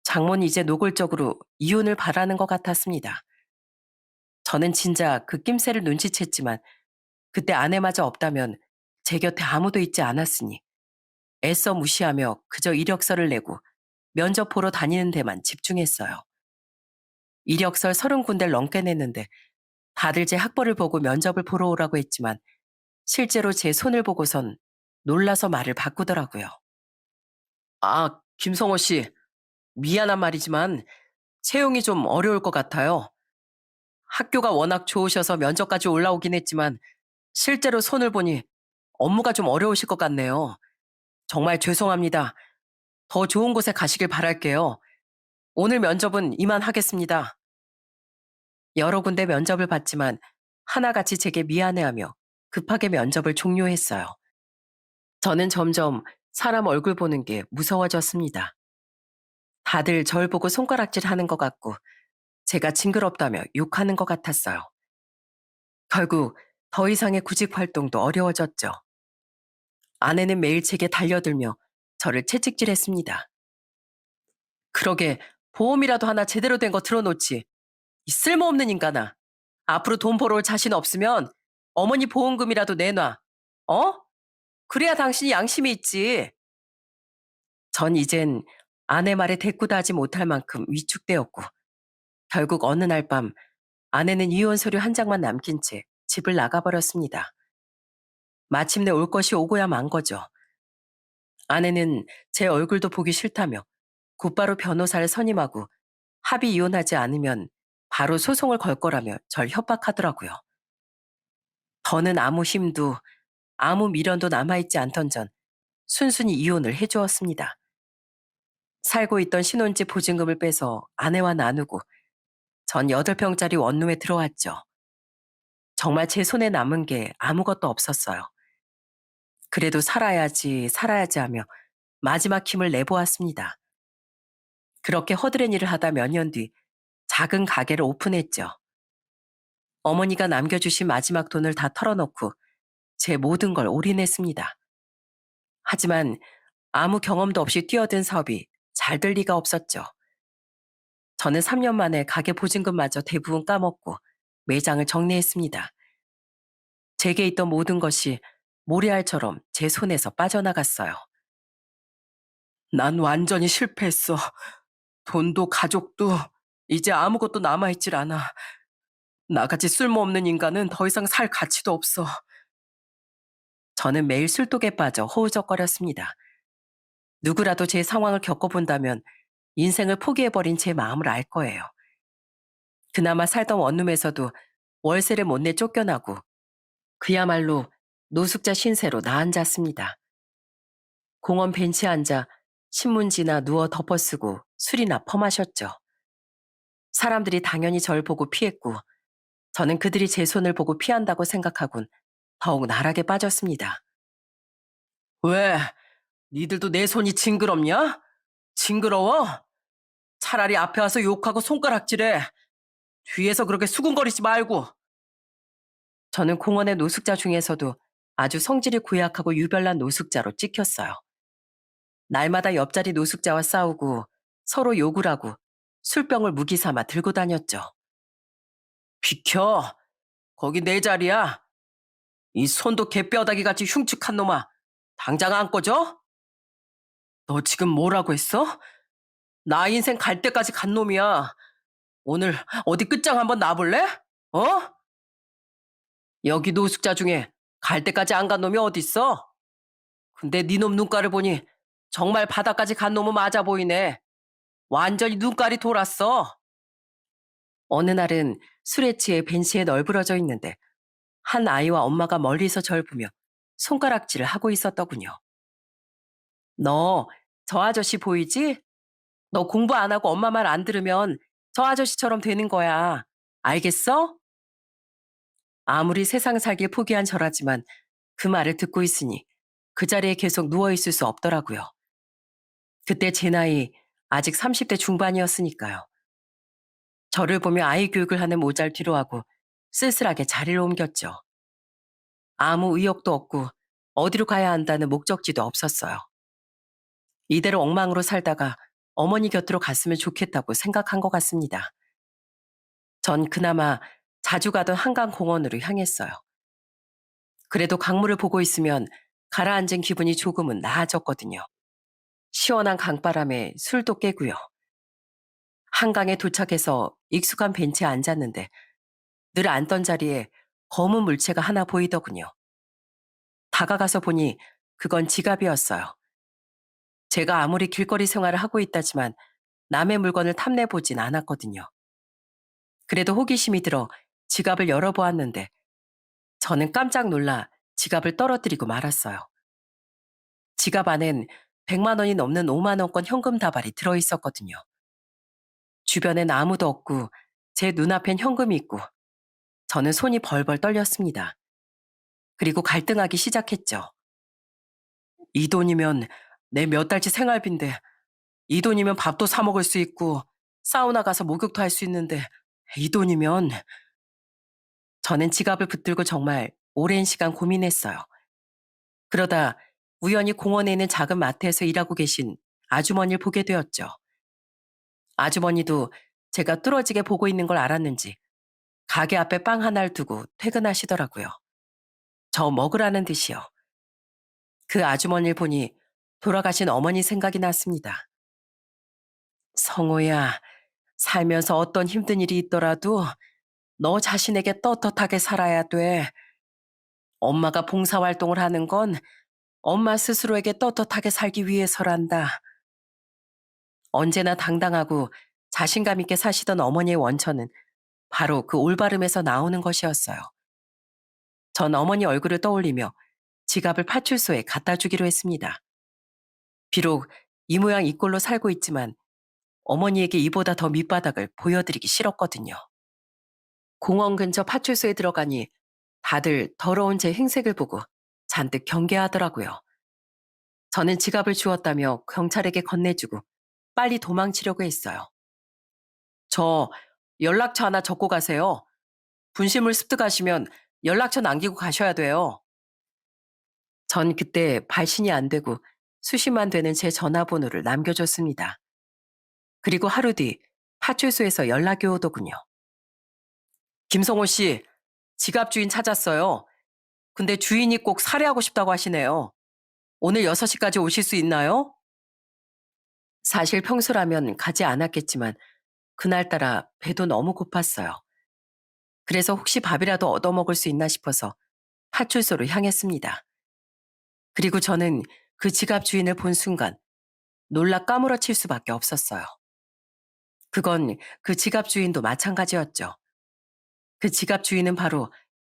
장모는 이제 노골적으로 이혼을 바라는 것 같았습니다. 저는 진짜 그 낌새를 눈치챘지만 그때 아내마저 없다면 제 곁에 아무도 있지 않았으니 애써 무시하며 그저 이력서를 내고 면접 보러 다니는 데만 집중했어요. 이력서 30군데를 넘게 냈는데 다들 제 학벌을 보고 면접을 보러 오라고 했지만 실제로 제 손을 보고선 놀라서 말을 바꾸더라고요. 아, 김성호 씨, 미안한 말이지만 채용이 좀 어려울 것 같아요. 학교가 워낙 좋으셔서 면접까지 올라오긴 했지만 실제로 손을 보니 업무가 좀 어려우실 것 같네요. 정말 죄송합니다. 더 좋은 곳에 가시길 바랄게요. 오늘 면접은 이만하겠습니다. 여러 군데 면접을 봤지만 하나같이 제게 미안해하며 급하게 면접을 종료했어요. 저는 점점 사람 얼굴 보는 게 무서워졌습니다. 다들 절 보고 손가락질 하는 것 같고 제가 징그럽다며 욕하는 것 같았어요. 결국 더 이상의 구직 활동도 어려워졌죠. 아내는 매일 제게 달려들며 저를 채찍질했습니다. 그러게 보험이라도 하나 제대로 된 거 들어놓지. 이 쓸모없는 인간아. 앞으로 돈 벌어올 자신 없으면 어머니 보험금이라도 내놔. 어? 그래야 당신이 양심이 있지. 전 이젠 아내 말에 대꾸도 하지 못할 만큼 위축되었고 결국 어느 날 밤 아내는 이혼 서류 한 장만 남긴 채 집을 나가버렸습니다. 마침내 올 것이 오고야 만 거죠. 아내는 제 얼굴도 보기 싫다며 곧바로 변호사를 선임하고 합의 이혼하지 않으면 바로 소송을 걸 거라며 절 협박하더라고요. 더는 아무 힘도 아무 미련도 남아있지 않던 전 순순히 이혼을 해주었습니다. 살고 있던 신혼집 보증금을 빼서 아내와 나누고 전 8평짜리 원룸에 들어왔죠. 정말 제 손에 남은 게 아무것도 없었어요. 그래도 살아야지 하며 마지막 힘을 내보았습니다. 그렇게 허드렛 일을 하다 몇 년 뒤 작은 가게를 오픈했죠. 어머니가 남겨주신 마지막 돈을 다 털어놓고 제 모든 걸 올인했습니다. 하지만 아무 경험도 없이 뛰어든 사업이 잘 될 리가 없었죠. 저는 3년 만에 가게 보증금마저 대부분 까먹고 매장을 정리했습니다. 제게 있던 모든 것이 모래알처럼 제 손에서 빠져나갔어요. 난 완전히 실패했어. 돈도 가족도 이제 아무것도 남아있질 않아. 나같이 쓸모없는 인간은 더 이상 살 가치도 없어. 저는 매일 술독에 빠져 허우적거렸습니다. 누구라도 제 상황을 겪어본다면 인생을 포기해버린 제 마음을 알 거예요. 그나마 살던 원룸에서도 월세를 못 내 쫓겨나고 그야말로 노숙자 신세로 나앉았습니다. 공원 벤치에 앉아 신문지나 누워 덮어쓰고 술이나 퍼마셨죠. 사람들이 당연히 절 보고 피했고 저는 그들이 제 손을 보고 피한다고 생각하곤 더욱 나락에 빠졌습니다. 왜? 니들도 내 손이 징그럽냐? 징그러워? 차라리 앞에 와서 욕하고 손가락질해. 뒤에서 그렇게 수군거리지 말고. 저는 공원의 노숙자 중에서도 아주 성질이 고약하고 유별난 노숙자로 찍혔어요. 날마다 옆자리 노숙자와 싸우고 서로 욕을 하고 술병을 무기 삼아 들고 다녔죠. 비켜. 거기 내 자리야. 이 손도 개뼈다귀같이 흉측한 놈아. 당장 안 꺼져? 너 지금 뭐라고 했어? 나 인생 갈 때까지 간 놈이야. 오늘 어디 끝장 한번 놔볼래? 어? 여기 노숙자 중에 갈 때까지 안 간 놈이 어딨어? 근데 네 놈 눈깔을 보니 정말 바다까지 간 놈은 맞아 보이네. 완전히 눈깔이 돌았어. 어느 날은 술에 취해 벤치에 널브러져 있는데 한 아이와 엄마가 멀리서 절 보며 손가락질을 하고 있었더군요. 너, 저 아저씨 보이지? 너 공부 안 하고 엄마 말 안 들으면 저 아저씨처럼 되는 거야. 알겠어? 아무리 세상 살길 포기한 저라지만 그 말을 듣고 있으니 그 자리에 계속 누워있을 수 없더라고요. 그때 제 나이 아직 30대 중반이었으니까요. 저를 보며 아이 교육을 하는 모자를 뒤로하고 쓸쓸하게 자리를 옮겼죠. 아무 의욕도 없고 어디로 가야 한다는 목적지도 없었어요. 이대로 엉망으로 살다가 어머니 곁으로 갔으면 좋겠다고 생각한 것 같습니다. 전 그나마 자주 가던 한강공원으로 향했어요. 그래도 강물을 보고 있으면 가라앉은 기분이 조금은 나아졌거든요. 시원한 강바람에 술도 깨고요. 한강에 도착해서 익숙한 벤치에 앉았는데 늘 앉던 자리에 검은 물체가 하나 보이더군요. 다가가서 보니 그건 지갑이었어요. 제가 아무리 길거리 생활을 하고 있다지만 남의 물건을 탐내보진 않았거든요. 그래도 호기심이 들어 지갑을 열어보았는데 저는 깜짝 놀라 지갑을 떨어뜨리고 말았어요. 지갑 안엔 100만 원이 넘는 5만 원권 현금 다발이 들어있었거든요. 주변엔 아무도 없고 제 눈앞엔 현금이 있고 저는 손이 벌벌 떨렸습니다. 그리고 갈등하기 시작했죠. 이 돈이면 내 몇 달치 생활비인데 이 돈이면 밥도 사 먹을 수 있고 사우나 가서 목욕도 할 수 있는데 이 돈이면 저는 지갑을 붙들고 정말 오랜 시간 고민했어요. 그러다 우연히 공원에 있는 작은 마트에서 일하고 계신 아주머니를 보게 되었죠. 아주머니도 제가 뚫어지게 보고 있는 걸 알았는지 가게 앞에 빵 하나를 두고 퇴근하시더라고요. 저 먹으라는 듯이요. 그 아주머니를 보니 돌아가신 어머니 생각이 났습니다. 성호야, 살면서 어떤 힘든 일이 있더라도 너 자신에게 떳떳하게 살아야 돼. 엄마가 봉사활동을 하는 건 엄마 스스로에게 떳떳하게 살기 위해서란다. 언제나 당당하고 자신감 있게 사시던 어머니의 원천은 바로 그 올바름에서 나오는 것이었어요. 전 어머니 얼굴을 떠올리며 지갑을 파출소에 갖다 주기로 했습니다. 비록 이 모양 이 꼴로 살고 있지만 어머니에게 이보다 더 밑바닥을 보여드리기 싫었거든요. 공원 근처 파출소에 들어가니 다들 더러운 제 행색을 보고 잔뜩 경계하더라고요. 저는 지갑을 주었다며 경찰에게 건네주고 빨리 도망치려고 했어요. 저 연락처 하나 적고 가세요. 분실물 습득하시면 연락처 남기고 가셔야 돼요. 전 그때 발신이 안 되고 수십만 되는 제 전화번호를 남겨줬습니다. 그리고 하루 뒤 파출소에서 연락이 오더군요. 김성호 씨, 지갑 주인 찾았어요. 근데 주인이 꼭 살해하고 싶다고 하시네요. 오늘 6시까지 오실 수 있나요? 사실 평소라면 가지 않았겠지만 그날따라 배도 너무 고팠어요. 그래서 혹시 밥이라도 얻어먹을 수 있나 싶어서 파출소로 향했습니다. 그리고 저는 그 지갑 주인을 본 순간 놀라 까무러칠 수밖에 없었어요. 그건 그 지갑 주인도 마찬가지였죠. 그 지갑 주인은 바로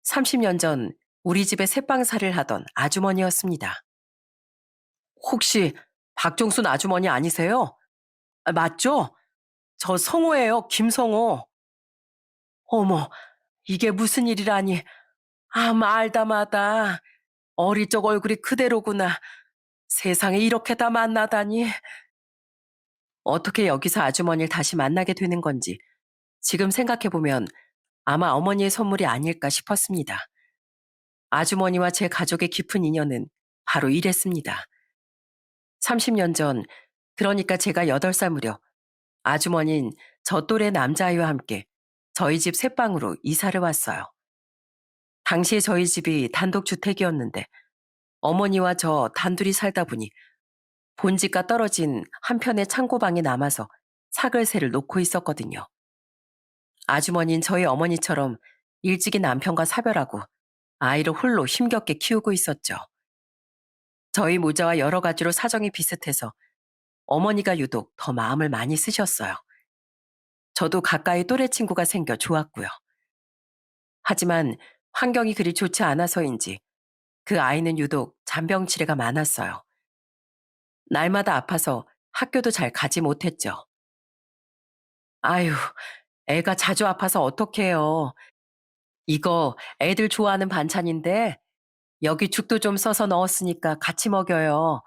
30년 전 우리 집에 새빵살이를 하던 아주머니였습니다. 혹시 박종순 아주머니 아니세요? 아, 맞죠? 저 성호예요, 김성호. 어머, 이게 무슨 일이라니. 아, 말다마다. 어릴 적 얼굴이 그대로구나. 세상에 이렇게 다 만나다니. 어떻게 여기서 아주머니를 다시 만나게 되는 건지 지금 생각해보면 아마 어머니의 선물이 아닐까 싶었습니다. 아주머니와 제 가족의 깊은 인연은 바로 이랬습니다. 30년 전, 그러니까 제가 8살 무렵 아주머니는 저 또래 남자아이와 함께 저희 집 새방으로 이사를 왔어요. 당시에 저희 집이 단독주택이었는데 어머니와 저 단둘이 살다 보니 본지가 떨어진 한편의 창고방에 남아서 사글세를 놓고 있었거든요. 아주머니는 저희 어머니처럼 일찍이 남편과 사별하고 아이를 홀로 힘겹게 키우고 있었죠. 저희 모자와 여러 가지로 사정이 비슷해서 어머니가 유독 더 마음을 많이 쓰셨어요. 저도 가까이 또래 친구가 생겨 좋았고요. 하지만 환경이 그리 좋지 않아서인지 그 아이는 유독 잔병치레가 많았어요. 날마다 아파서 학교도 잘 가지 못했죠. 아유, 애가 자주 아파서 어떡해요. 이거 애들 좋아하는 반찬인데 여기 죽도 좀 써서 넣었으니까 같이 먹여요.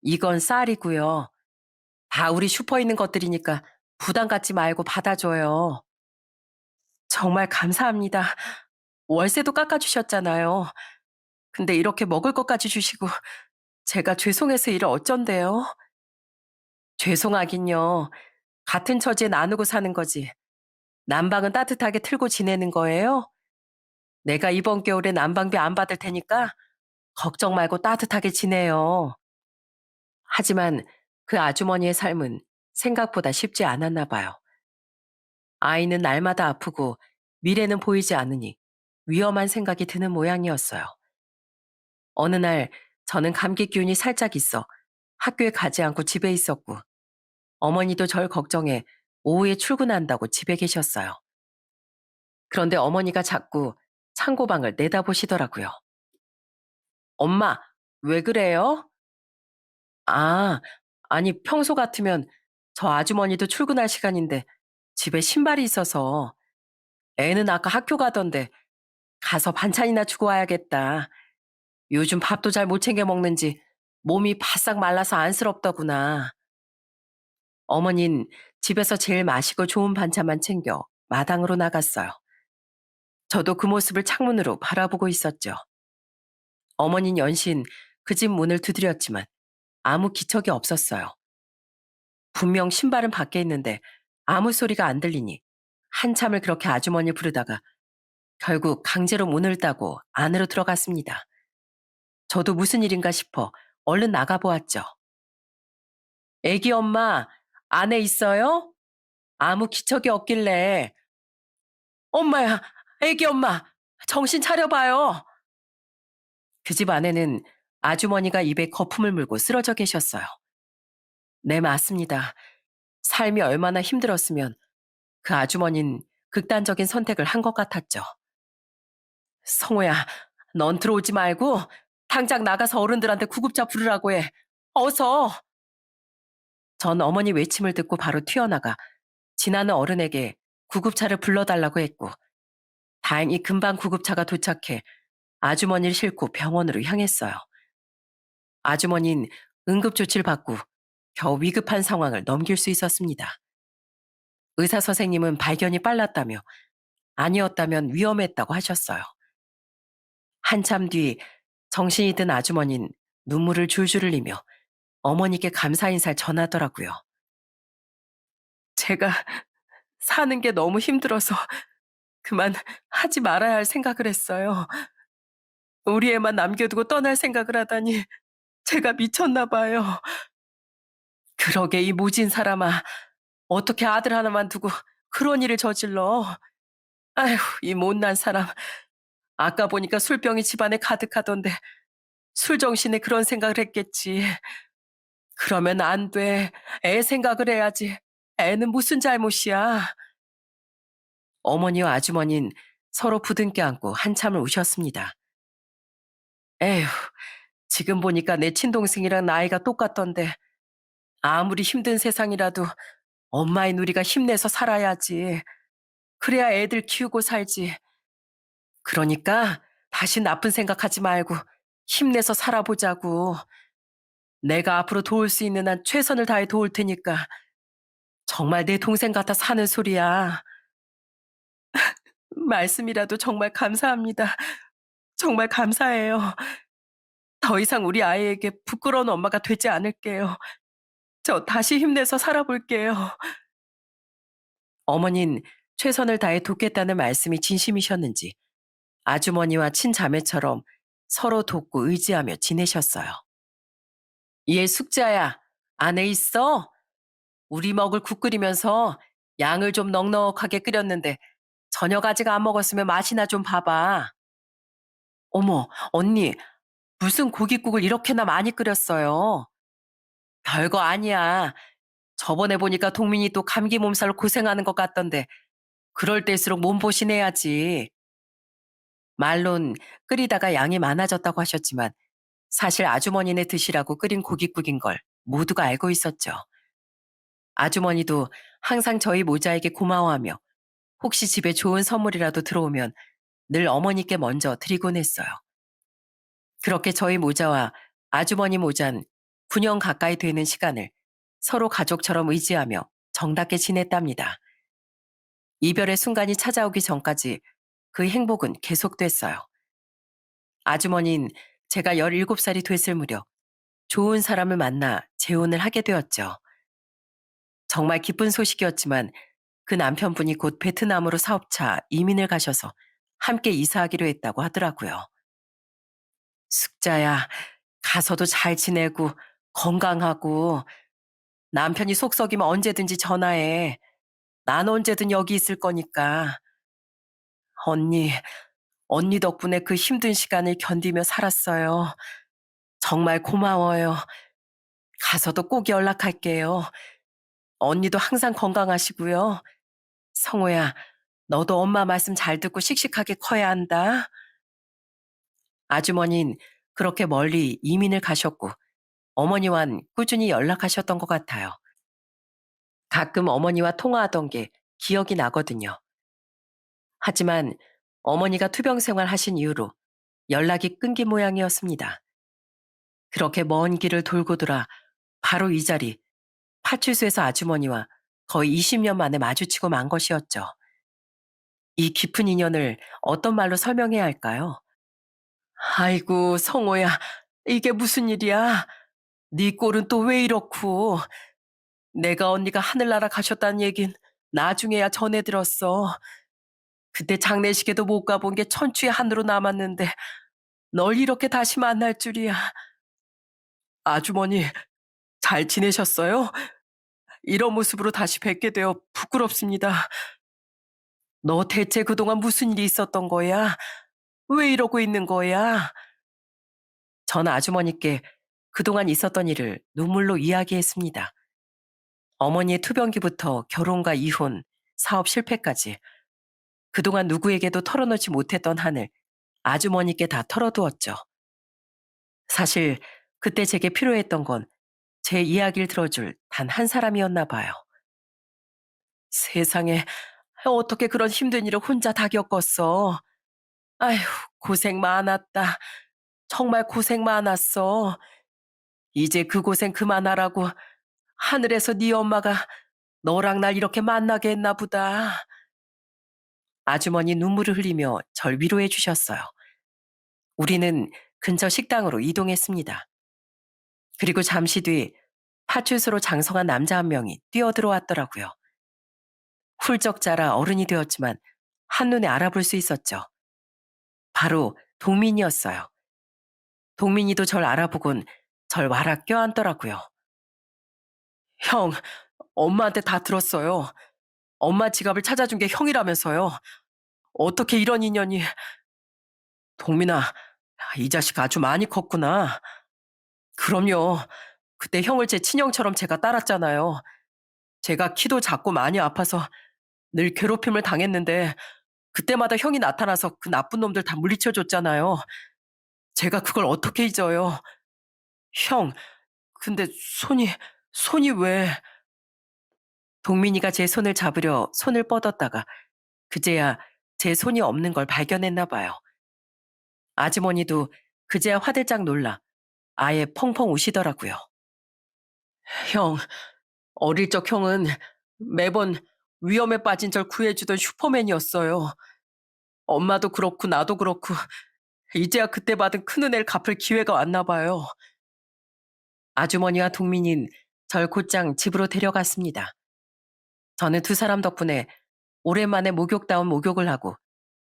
이건 쌀이고요. 다 우리 슈퍼에 있는 것들이니까 부담 갖지 말고 받아줘요. 정말 감사합니다. 월세도 깎아주셨잖아요. 근데 이렇게 먹을 것까지 주시고 제가 죄송해서 이를 어쩐대요? 죄송하긴요. 같은 처지에 나누고 사는 거지. 난방은 따뜻하게 틀고 지내는 거예요? 내가 이번 겨울에 난방비 안 받을 테니까 걱정 말고 따뜻하게 지내요. 하지만 그 아주머니의 삶은 생각보다 쉽지 않았나 봐요. 아이는 날마다 아프고 미래는 보이지 않으니 위험한 생각이 드는 모양이었어요. 어느 날 저는 감기 기운이 살짝 있어 학교에 가지 않고 집에 있었고 어머니도 절 걱정해 오후에 출근한다고 집에 계셨어요. 그런데 어머니가 자꾸 창고방을 내다보시더라고요. 엄마, 왜 그래요? 아, 아니 평소 같으면 저 아주머니도 출근할 시간인데 집에 신발이 있어서 애는 아까 학교 가던데 가서 반찬이나 주고 와야겠다. 요즘 밥도 잘 못 챙겨 먹는지 몸이 바싹 말라서 안쓰럽더구나. 어머닌 집에서 제일 맛있고 좋은 반찬만 챙겨 마당으로 나갔어요. 저도 그 모습을 창문으로 바라보고 있었죠. 어머닌 연신 그 집 문을 두드렸지만 아무 기척이 없었어요. 분명 신발은 밖에 있는데 아무 소리가 안 들리니 한참을 그렇게 아주머니 부르다가 결국 강제로 문을 따고 안으로 들어갔습니다. 저도 무슨 일인가 싶어 얼른 나가보았죠. 애기 엄마, 안에 있어요? 아무 기척이 없길래. 엄마야, 애기 엄마, 정신 차려봐요. 그 집 안에는 아주머니가 입에 거품을 물고 쓰러져 계셨어요. 네, 맞습니다. 삶이 얼마나 힘들었으면 그 아주머니는 극단적인 선택을 한 것 같았죠. 성호야, 넌 들어오지 말고 당장 나가서 어른들한테 구급차 부르라고 해. 어서! 전 어머니 외침을 듣고 바로 튀어나가 지나는 어른에게 구급차를 불러달라고 했고 다행히 금방 구급차가 도착해 아주머니를 싣고 병원으로 향했어요. 아주머니는 응급조치를 받고 겨우 위급한 상황을 넘길 수 있었습니다. 의사 선생님은 발견이 빨랐다며 아니었다면 위험했다고 하셨어요. 한참 뒤 정신이 든 아주머니는 눈물을 줄줄 흘리며 어머니께 감사 인사를 전하더라고요. 제가 사는 게 너무 힘들어서 그만 하지 말아야 할 생각을 했어요. 우리 애만 남겨두고 떠날 생각을 하다니 제가 미쳤나 봐요. 그러게 이 모진 사람아. 어떻게 아들 하나만 두고 그런 일을 저질러. 아휴, 이 못난 사람. 아까 보니까 술병이 집안에 가득하던데 술 정신에 그런 생각을 했겠지. 그러면 안 돼. 애 생각을 해야지. 애는 무슨 잘못이야. 어머니와 아주머니는 서로 부둥켜 안고 한참을 우셨습니다. 에휴, 지금 보니까 내 친동생이랑 나이가 똑같던데 아무리 힘든 세상이라도 엄마인 우리가 힘내서 살아야지. 그래야 애들 키우고 살지. 그러니까 다시 나쁜 생각하지 말고 힘내서 살아보자고. 내가 앞으로 도울 수 있는 한 최선을 다해 도울 테니까 정말 내 동생 같아 사는 소리야. 말씀이라도 정말 감사합니다. 정말 감사해요. 더 이상 우리 아이에게 부끄러운 엄마가 되지 않을게요. 저 다시 힘내서 살아볼게요. 어머닌 최선을 다해 돕겠다는 말씀이 진심이셨는지 아주머니와 친자매처럼 서로 돕고 의지하며 지내셨어요. 얘 숙자야, 안에 있어? 우리 먹을 국 끓이면서 양을 좀 넉넉하게 끓였는데 저녁 아직 안 먹었으면 맛이나 좀 봐봐. 어머, 언니, 무슨 고깃국을 이렇게나 많이 끓였어요? 별거 아니야. 저번에 보니까 동민이 또 감기 몸살로 고생하는 것 같던데 그럴 때일수록 몸보신해야지. 말론 끓이다가 양이 많아졌다고 하셨지만 사실 아주머니네 드시라고 끓인 고깃국인 걸 모두가 알고 있었죠. 아주머니도 항상 저희 모자에게 고마워하며 혹시 집에 좋은 선물이라도 들어오면 늘 어머니께 먼저 드리곤 했어요. 그렇게 저희 모자와 아주머니 모자는 9년 가까이 되는 시간을 서로 가족처럼 의지하며 정답게 지냈답니다. 이별의 순간이 찾아오기 전까지 그 행복은 계속됐어요. 아주머니는 제가 17살이 됐을 무렵 좋은 사람을 만나 재혼을 하게 되었죠. 정말 기쁜 소식이었지만 그 남편분이 곧 베트남으로 사업차 이민을 가셔서 함께 이사하기로 했다고 하더라고요. 숙자야, 가서도 잘 지내고 건강하고 남편이 속 썩이면 언제든지 전화해. 난 언제든 여기 있을 거니까. 언니, 언니 덕분에 그 힘든 시간을 견디며 살았어요. 정말 고마워요. 가서도 꼭 연락할게요. 언니도 항상 건강하시고요. 성호야, 너도 엄마 말씀 잘 듣고 씩씩하게 커야 한다. 아주머니는 그렇게 멀리 이민을 가셨고 어머니와는 꾸준히 연락하셨던 것 같아요. 가끔 어머니와 통화하던 게 기억이 나거든요. 하지만 어머니가 투병 생활 하신 이후로 연락이 끊긴 모양이었습니다. 그렇게 먼 길을 돌고 돌아 바로 이 자리, 파출소에서 아주머니와 거의 20년 만에 마주치고 만 것이었죠. 이 깊은 인연을 어떤 말로 설명해야 할까요? 아이고, 성호야, 이게 무슨 일이야? 네 꼴은 또 왜 이렇고? 내가 언니가 하늘나라 가셨다는 얘긴 나중에야 전해 들었어. 그때 장례식에도 못 가본 게 천추의 한으로 남았는데 널 이렇게 다시 만날 줄이야. 아주머니, 잘 지내셨어요? 이런 모습으로 다시 뵙게 되어 부끄럽습니다. 너 대체 그동안 무슨 일이 있었던 거야? 왜 이러고 있는 거야? 전 아주머니께 그동안 있었던 일을 눈물로 이야기했습니다. 어머니의 투병기부터 결혼과 이혼, 사업 실패까지 그동안 누구에게도 털어놓지 못했던 한을 아주머니께 다 털어두었죠. 사실 그때 제게 필요했던 건 제 이야기를 들어줄 단 한 사람이었나 봐요. 세상에, 어떻게 그런 힘든 일을 혼자 다 겪었어. 아휴, 고생 많았다. 정말 고생 많았어. 이제 그 고생 그만하라고 하늘에서 네 엄마가 너랑 날 이렇게 만나게 했나 보다. 아주머니 눈물을 흘리며 절 위로해 주셨어요. 우리는 근처 식당으로 이동했습니다. 그리고 잠시 뒤 파출소로 장성한 남자 한 명이 뛰어들어왔더라고요. 훌쩍 자라 어른이 되었지만 한눈에 알아볼 수 있었죠. 바로 동민이었어요. 동민이도 절 알아보곤 절 와락 껴안더라고요. 형, 엄마한테 다 들었어요. 엄마 지갑을 찾아준 게 형이라면서요. 어떻게 이런 인연이... 동민아, 이 자식 아주 많이 컸구나. 그럼요. 그때 형을 제 친형처럼 제가 따랐잖아요. 제가 키도 작고 많이 아파서 늘 괴롭힘을 당했는데 그때마다 형이 나타나서 그 나쁜 놈들 다 물리쳐줬잖아요. 제가 그걸 어떻게 잊어요. 형, 근데 손이 왜... 동민이가 제 손을 잡으려 손을 뻗었다가 그제야 제 손이 없는 걸 발견했나 봐요. 아주머니도 그제야 화들짝 놀라 아예 펑펑 우시더라고요. 형, 어릴 적 형은 매번 위험에 빠진 절 구해주던 슈퍼맨이었어요. 엄마도 그렇고 나도 그렇고 이제야 그때 받은 큰은혜를 갚을 기회가 왔나 봐요. 아주머니와 동민인 절 곧장 집으로 데려갔습니다. 저는 두 사람 덕분에 오랜만에 목욕다운 목욕을 하고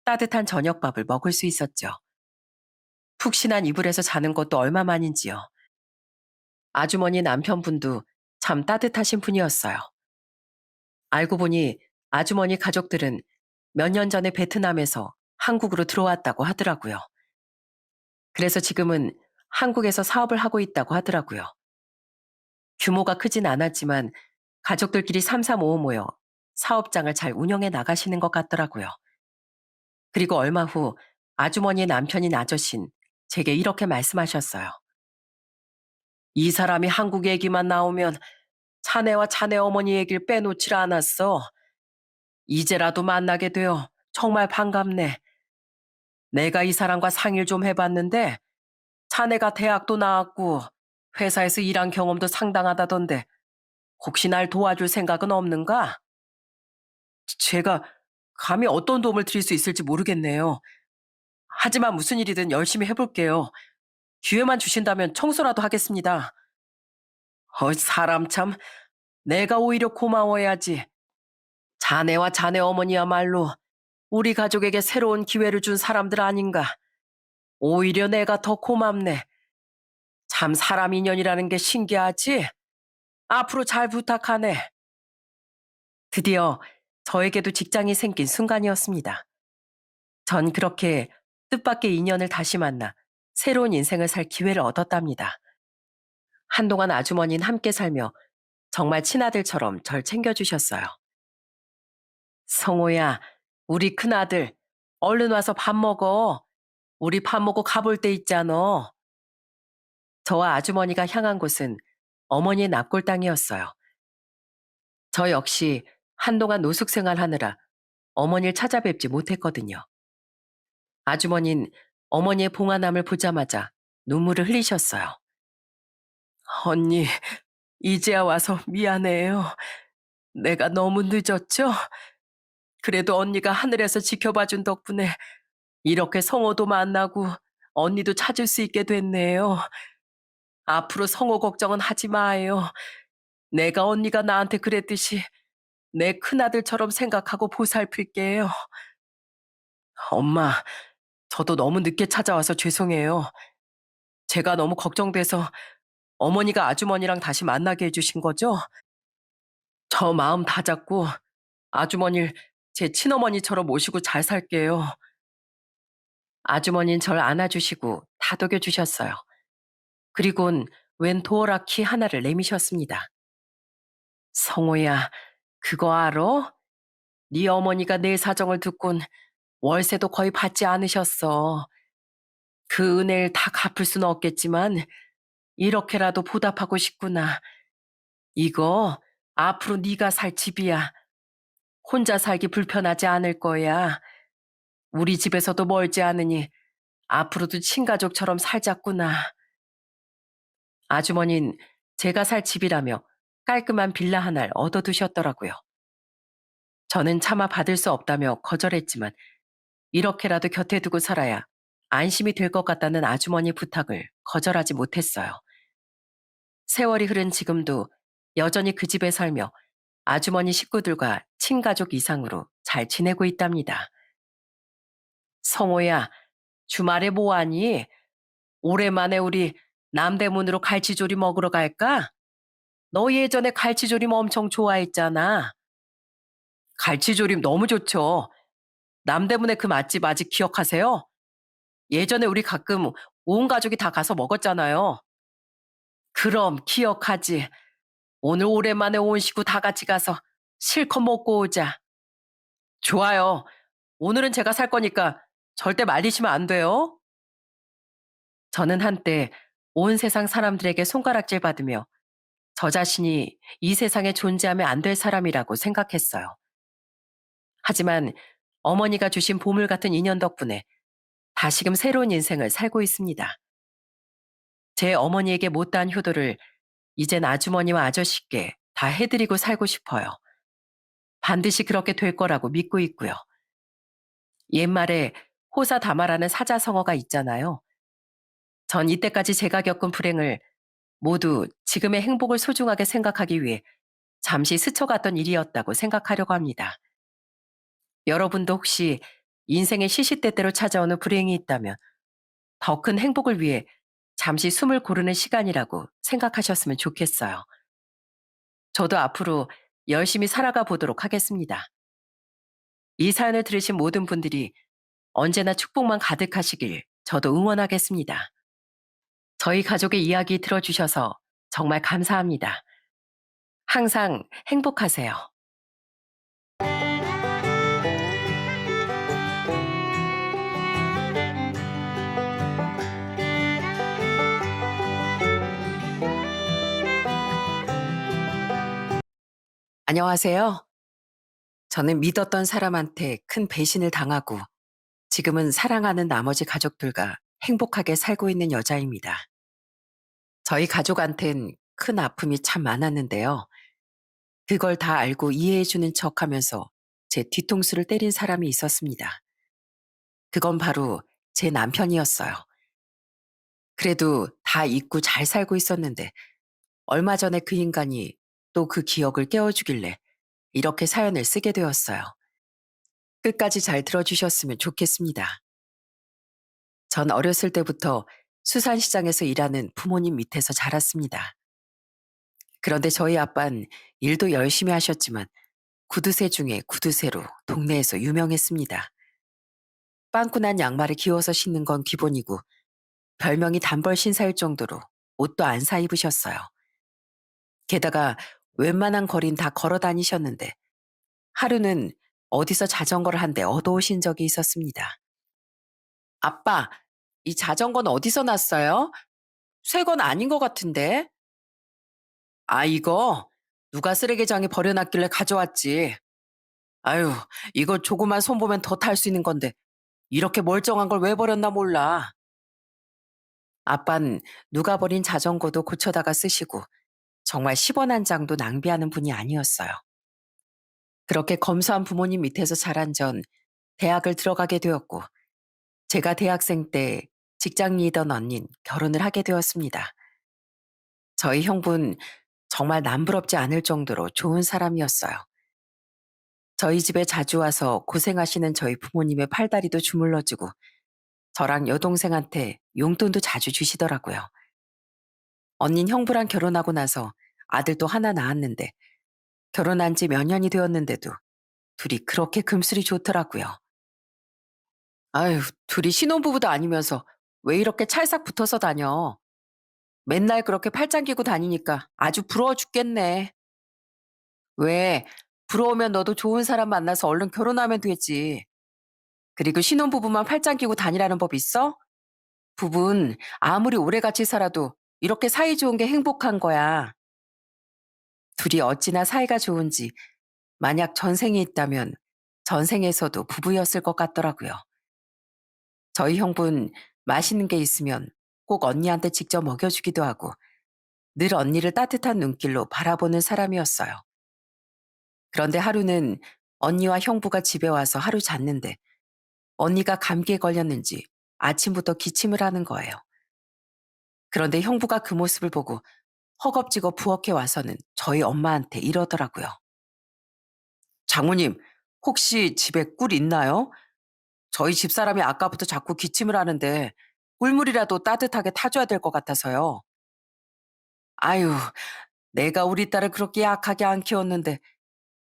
따뜻한 저녁밥을 먹을 수 있었죠. 푹신한 이불에서 자는 것도 얼마만인지요. 아주머니 남편분도 참 따뜻하신 분이었어요. 알고 보니 아주머니 가족들은 몇 년 전에 베트남에서 한국으로 들어왔다고 하더라고요. 그래서 지금은 한국에서 사업을 하고 있다고 하더라고요. 규모가 크진 않았지만 가족들끼리 삼삼오오 모여 사업장을 잘 운영해 나가시는 것 같더라고요. 그리고 얼마 후 아주머니의 남편인 아저씨는 제게 이렇게 말씀하셨어요. 이 사람이 한국 얘기만 나오면 자네와 자네 어머니 얘기를 빼놓질 않았어. 이제라도 만나게 되어 정말 반갑네. 내가 이 사람과 상의를 좀 해봤는데 자네가 대학도 나왔고 회사에서 일한 경험도 상당하다던데 혹시 날 도와줄 생각은 없는가? 제가 감히 어떤 도움을 드릴 수 있을지 모르겠네요. 하지만 무슨 일이든 열심히 해볼게요. 기회만 주신다면 청소라도 하겠습니다. 사람 참, 내가 오히려 고마워야지. 자네와 자네 어머니야말로 우리 가족에게 새로운 기회를 준 사람들 아닌가. 오히려 내가 더 고맙네. 참 사람 인연이라는 게 신기하지? 앞으로 잘 부탁하네. 드디어 저에게도 직장이 생긴 순간이었습니다. 전 그렇게 뜻밖의 인연을 다시 만나 새로운 인생을 살 기회를 얻었답니다. 한동안 아주머니는 함께 살며 정말 친아들처럼 절 챙겨주셨어요. 성호야, 우리 큰아들, 얼른 와서 밥 먹어. 우리 밥 먹고 가볼 때 있잖아. 저와 아주머니가 향한 곳은 어머니의 납골 땅이었어요. 저 역시 한동안 노숙 생활하느라 어머니를 찾아뵙지 못했거든요. 아주머니는 어머니의 봉화남을 보자마자 눈물을 흘리셨어요. 언니, 이제야 와서 미안해요. 내가 너무 늦었죠? 그래도 언니가 하늘에서 지켜봐준 덕분에 이렇게 성호도 만나고 언니도 찾을 수 있게 됐네요. 앞으로 성호 걱정은 하지 마요. 내가 언니가 나한테 그랬듯이 내 큰아들처럼 생각하고 보살필게요. 엄마, 저도 너무 늦게 찾아와서 죄송해요. 제가 너무 걱정돼서 어머니가 아주머니랑 다시 만나게 해주신 거죠? 저 마음 다 잡고 아주머니를 제 친어머니처럼 모시고 잘 살게요. 아주머니는 절 안아주시고 다독여 주셨어요. 그리곤 웬 도어락키 하나를 내미셨습니다. 성호야, 그거 알아? 네 어머니가 내 사정을 듣곤 월세도 거의 받지 않으셨어. 그 은혜를 다 갚을 수는 없겠지만 이렇게라도 보답하고 싶구나. 이거 앞으로 네가 살 집이야. 혼자 살기 불편하지 않을 거야. 우리 집에서도 멀지 않으니 앞으로도 친가족처럼 살자꾸나. 아주머니는 제가 살 집이라며 깔끔한 빌라 하나를 얻어두셨더라고요. 저는 차마 받을 수 없다며 거절했지만 이렇게라도 곁에 두고 살아야 안심이 될 것 같다는 아주머니 부탁을 거절하지 못했어요. 세월이 흐른 지금도 여전히 그 집에 살며 아주머니 식구들과 친가족 이상으로 잘 지내고 있답니다. 성호야, 주말에 뭐하니? 오랜만에 우리 남대문으로 갈치조림 먹으러 갈까? 너 예전에 갈치조림 엄청 좋아했잖아. 갈치조림 너무 좋죠. 남대문의 그 맛집 아직 기억하세요? 예전에 우리 가끔 온 가족이 다 가서 먹었잖아요. 그럼 기억하지. 오늘 오랜만에 온 식구 다 같이 가서 실컷 먹고 오자. 좋아요. 오늘은 제가 살 거니까 절대 말리시면 안 돼요. 저는 한때 온 세상 사람들에게 손가락질 받으며 저 자신이 이 세상에 존재하면 안 될 사람이라고 생각했어요. 하지만 어머니가 주신 보물 같은 인연 덕분에 다시금 새로운 인생을 살고 있습니다. 제 어머니에게 못다한 효도를 이젠 아주머니와 아저씨께 다 해드리고 살고 싶어요. 반드시 그렇게 될 거라고 믿고 있고요. 옛말에 호사다마라는 사자성어가 있잖아요. 전 이때까지 제가 겪은 불행을 모두 지금의 행복을 소중하게 생각하기 위해 잠시 스쳐갔던 일이었다고 생각하려고 합니다. 여러분도 혹시 인생의 시시때때로 찾아오는 불행이 있다면 더 큰 행복을 위해 잠시 숨을 고르는 시간이라고 생각하셨으면 좋겠어요. 저도 앞으로 열심히 살아가 보도록 하겠습니다. 이 사연을 들으신 모든 분들이 언제나 축복만 가득하시길 저도 응원하겠습니다. 저희 가족의 이야기 들어주셔서 정말 감사합니다. 항상 행복하세요. 안녕하세요. 저는 믿었던 사람한테 큰 배신을 당하고 지금은 사랑하는 나머지 가족들과 행복하게 살고 있는 여자입니다. 저희 가족한텐 큰 아픔이 참 많았는데요. 그걸 다 알고 이해해주는 척 하면서 제 뒤통수를 때린 사람이 있었습니다. 그건 바로 제 남편이었어요. 그래도 다 잊고 잘 살고 있었는데 얼마 전에 그 인간이 또 그 기억을 깨워주길래 이렇게 사연을 쓰게 되었어요. 끝까지 잘 들어주셨으면 좋겠습니다. 전 어렸을 때부터 수산시장에서 일하는 부모님 밑에서 자랐습니다. 그런데 저희 아빤 일도 열심히 하셨지만 구두쇠 중에 구두쇠로 동네에서 유명했습니다. 빵꾸난 양말을 기워서 신는 건 기본이고 별명이 단벌 신사일 정도로 옷도 안 사 입으셨어요. 게다가 웬만한 거린 다 걸어 다니셨는데 하루는 어디서 자전거를 한 대 얻어오신 적이 있었습니다. 아빠, 이 자전거는 어디서 났어요? 새 건 아닌 것 같은데? 아, 이거 누가 쓰레기장에 버려놨길래 가져왔지. 아유, 이거 조그만 손 보면 더 탈 수 있는 건데 이렇게 멀쩡한 걸 왜 버렸나 몰라. 아빤 누가 버린 자전거도 고쳐다가 쓰시고 정말 10원 한 장도 낭비하는 분이 아니었어요. 그렇게 검소한 부모님 밑에서 자란 전 대학을 들어가게 되었고 제가 대학생 때 직장인이던 언닌 결혼을 하게 되었습니다. 저희 형부는 정말 남부럽지 않을 정도로 좋은 사람이었어요. 저희 집에 자주 와서 고생하시는 저희 부모님의 팔다리도 주물러주고 저랑 여동생한테 용돈도 자주 주시더라고요. 언닌 형부랑 결혼하고 나서 아들도 하나 낳았는데 결혼한 지 몇 년이 되었는데도 둘이 그렇게 금슬이 좋더라고요. 아유, 둘이 신혼부부도 아니면서 왜 이렇게 찰싹 붙어서 다녀? 맨날 그렇게 팔짱 끼고 다니니까 아주 부러워 죽겠네. 왜? 부러우면 너도 좋은 사람 만나서 얼른 결혼하면 되지. 그리고 신혼부부만 팔짱 끼고 다니라는 법 있어? 부부는 아무리 오래 같이 살아도 이렇게 사이 좋은 게 행복한 거야. 둘이 어찌나 사이가 좋은지 만약 전생이 있다면 전생에서도 부부였을 것 같더라고요. 저희 형부는 맛있는 게 있으면 꼭 언니한테 직접 먹여주기도 하고 늘 언니를 따뜻한 눈길로 바라보는 사람이었어요. 그런데 하루는 언니와 형부가 집에 와서 하루 잤는데 언니가 감기에 걸렸는지 아침부터 기침을 하는 거예요. 그런데 형부가 그 모습을 보고 허겁지겁 부엌에 와서는 저희 엄마한테 이러더라고요. 장모님, 혹시 집에 꿀 있나요? 저희 집사람이 아까부터 자꾸 기침을 하는데 꿀물이라도 따뜻하게 타줘야 될 것 같아서요. 아유, 내가 우리 딸을 그렇게 약하게 안 키웠는데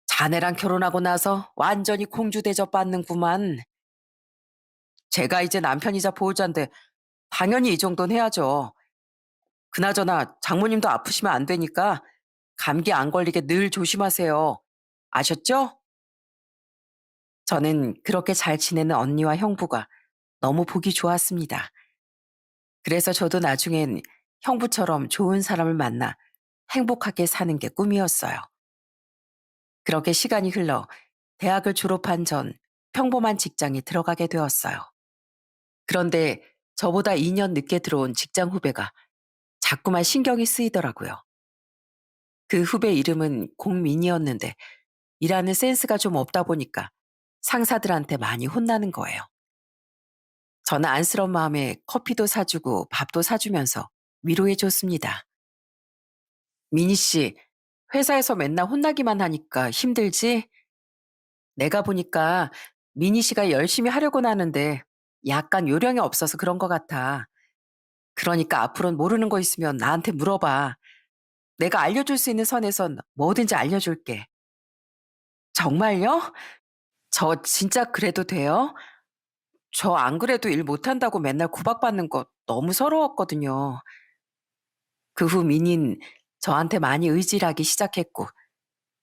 자네랑 결혼하고 나서 완전히 공주 대접 받는구만. 제가 이제 남편이자 보호자인데 당연히 이 정도는 해야죠. 그나저나 장모님도 아프시면 안 되니까 감기 안 걸리게 늘 조심하세요. 아셨죠? 저는 그렇게 잘 지내는 언니와 형부가 너무 보기 좋았습니다. 그래서 저도 나중엔 형부처럼 좋은 사람을 만나 행복하게 사는 게 꿈이었어요. 그렇게 시간이 흘러 대학을 졸업한 전 평범한 직장에 들어가게 되었어요. 그런데 저보다 2년 늦게 들어온 직장 후배가 자꾸만 신경이 쓰이더라고요. 그 후배 이름은 공민이었는데 일하는 센스가 좀 없다 보니까 상사들한테 많이 혼나는 거예요. 저는 안쓰러운 마음에 커피도 사주고 밥도 사주면서 위로해 줬습니다. 미니 씨, 회사에서 맨날 혼나기만 하니까 힘들지? 내가 보니까 미니 씨가 열심히 하려고 하는데 약간 요령이 없어서 그런 것 같아. 그러니까 앞으로는 모르는 거 있으면 나한테 물어봐. 내가 알려줄 수 있는 선에선 뭐든지 알려줄게. 정말요? 저 진짜 그래도 돼요? 저 안 그래도 일 못한다고 맨날 구박받는 거 너무 서러웠거든요. 그 후 민희는 저한테 많이 의지를 하기 시작했고,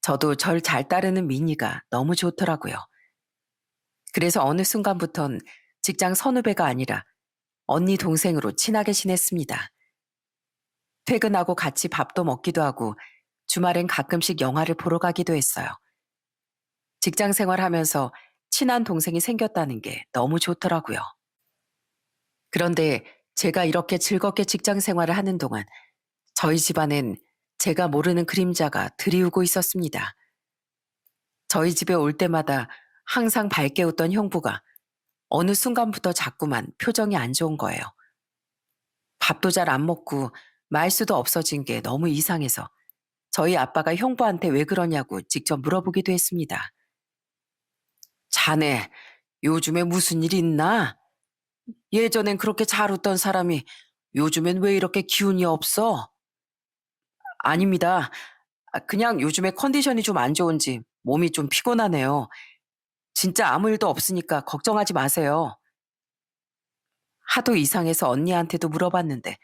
저도 절 잘 따르는 민희가 너무 좋더라고요. 그래서 어느 순간부턴 직장 선후배가 아니라 언니 동생으로 친하게 지냈습니다. 퇴근하고 같이 밥도 먹기도 하고 주말엔 가끔씩 영화를 보러 가기도 했어요. 직장 생활하면서 친한 동생이 생겼다는 게 너무 좋더라고요. 그런데 제가 이렇게 즐겁게 직장 생활을 하는 동안 저희 집안엔 제가 모르는 그림자가 드리우고 있었습니다. 저희 집에 올 때마다 항상 밝게 웃던 형부가 어느 순간부터 자꾸만 표정이 안 좋은 거예요. 밥도 잘 안 먹고 말수도 없어진 게 너무 이상해서 저희 아빠가 형부한테 왜 그러냐고 직접 물어보기도 했습니다. 자네, 요즘에 무슨 일 있나? 예전엔 그렇게 잘 웃던 사람이 요즘엔 왜 이렇게 기운이 없어? 아닙니다. 그냥 요즘에 컨디션이 좀 안 좋은지 몸이 좀 피곤하네요. 진짜 아무 일도 없으니까 걱정하지 마세요. 하도 이상해서 언니한테도 물어봤는데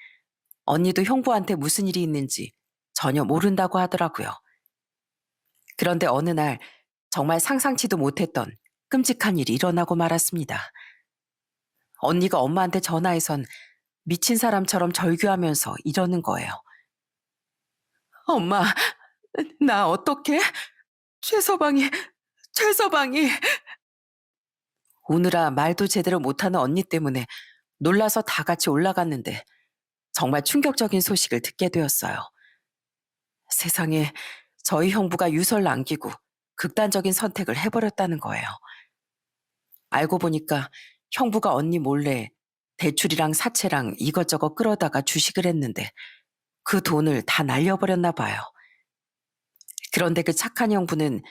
언니도 형부한테 무슨 일이 있는지 전혀 모른다고 하더라고요. 그런데 어느 날 정말 상상치도 못했던 끔찍한 일이 일어나고 말았습니다. 언니가 엄마한테 전화해선 미친 사람처럼 절규하면서 이러는 거예요. 엄마, 나 어떡해? 최서방이, 최서방이. 오느라 말도 제대로 못하는 언니 때문에 놀라서 다 같이 올라갔는데 정말 충격적인 소식을 듣게 되었어요. 세상에 저희 형부가 유서를 남기고 극단적인 선택을 해버렸다는 거예요. 알고 보니까 형부가 언니 몰래 대출이랑 사채랑 이것저것 끌어다가 주식을 했는데 그 돈을 다 날려버렸나 봐요. 그런데 그 착한 형부는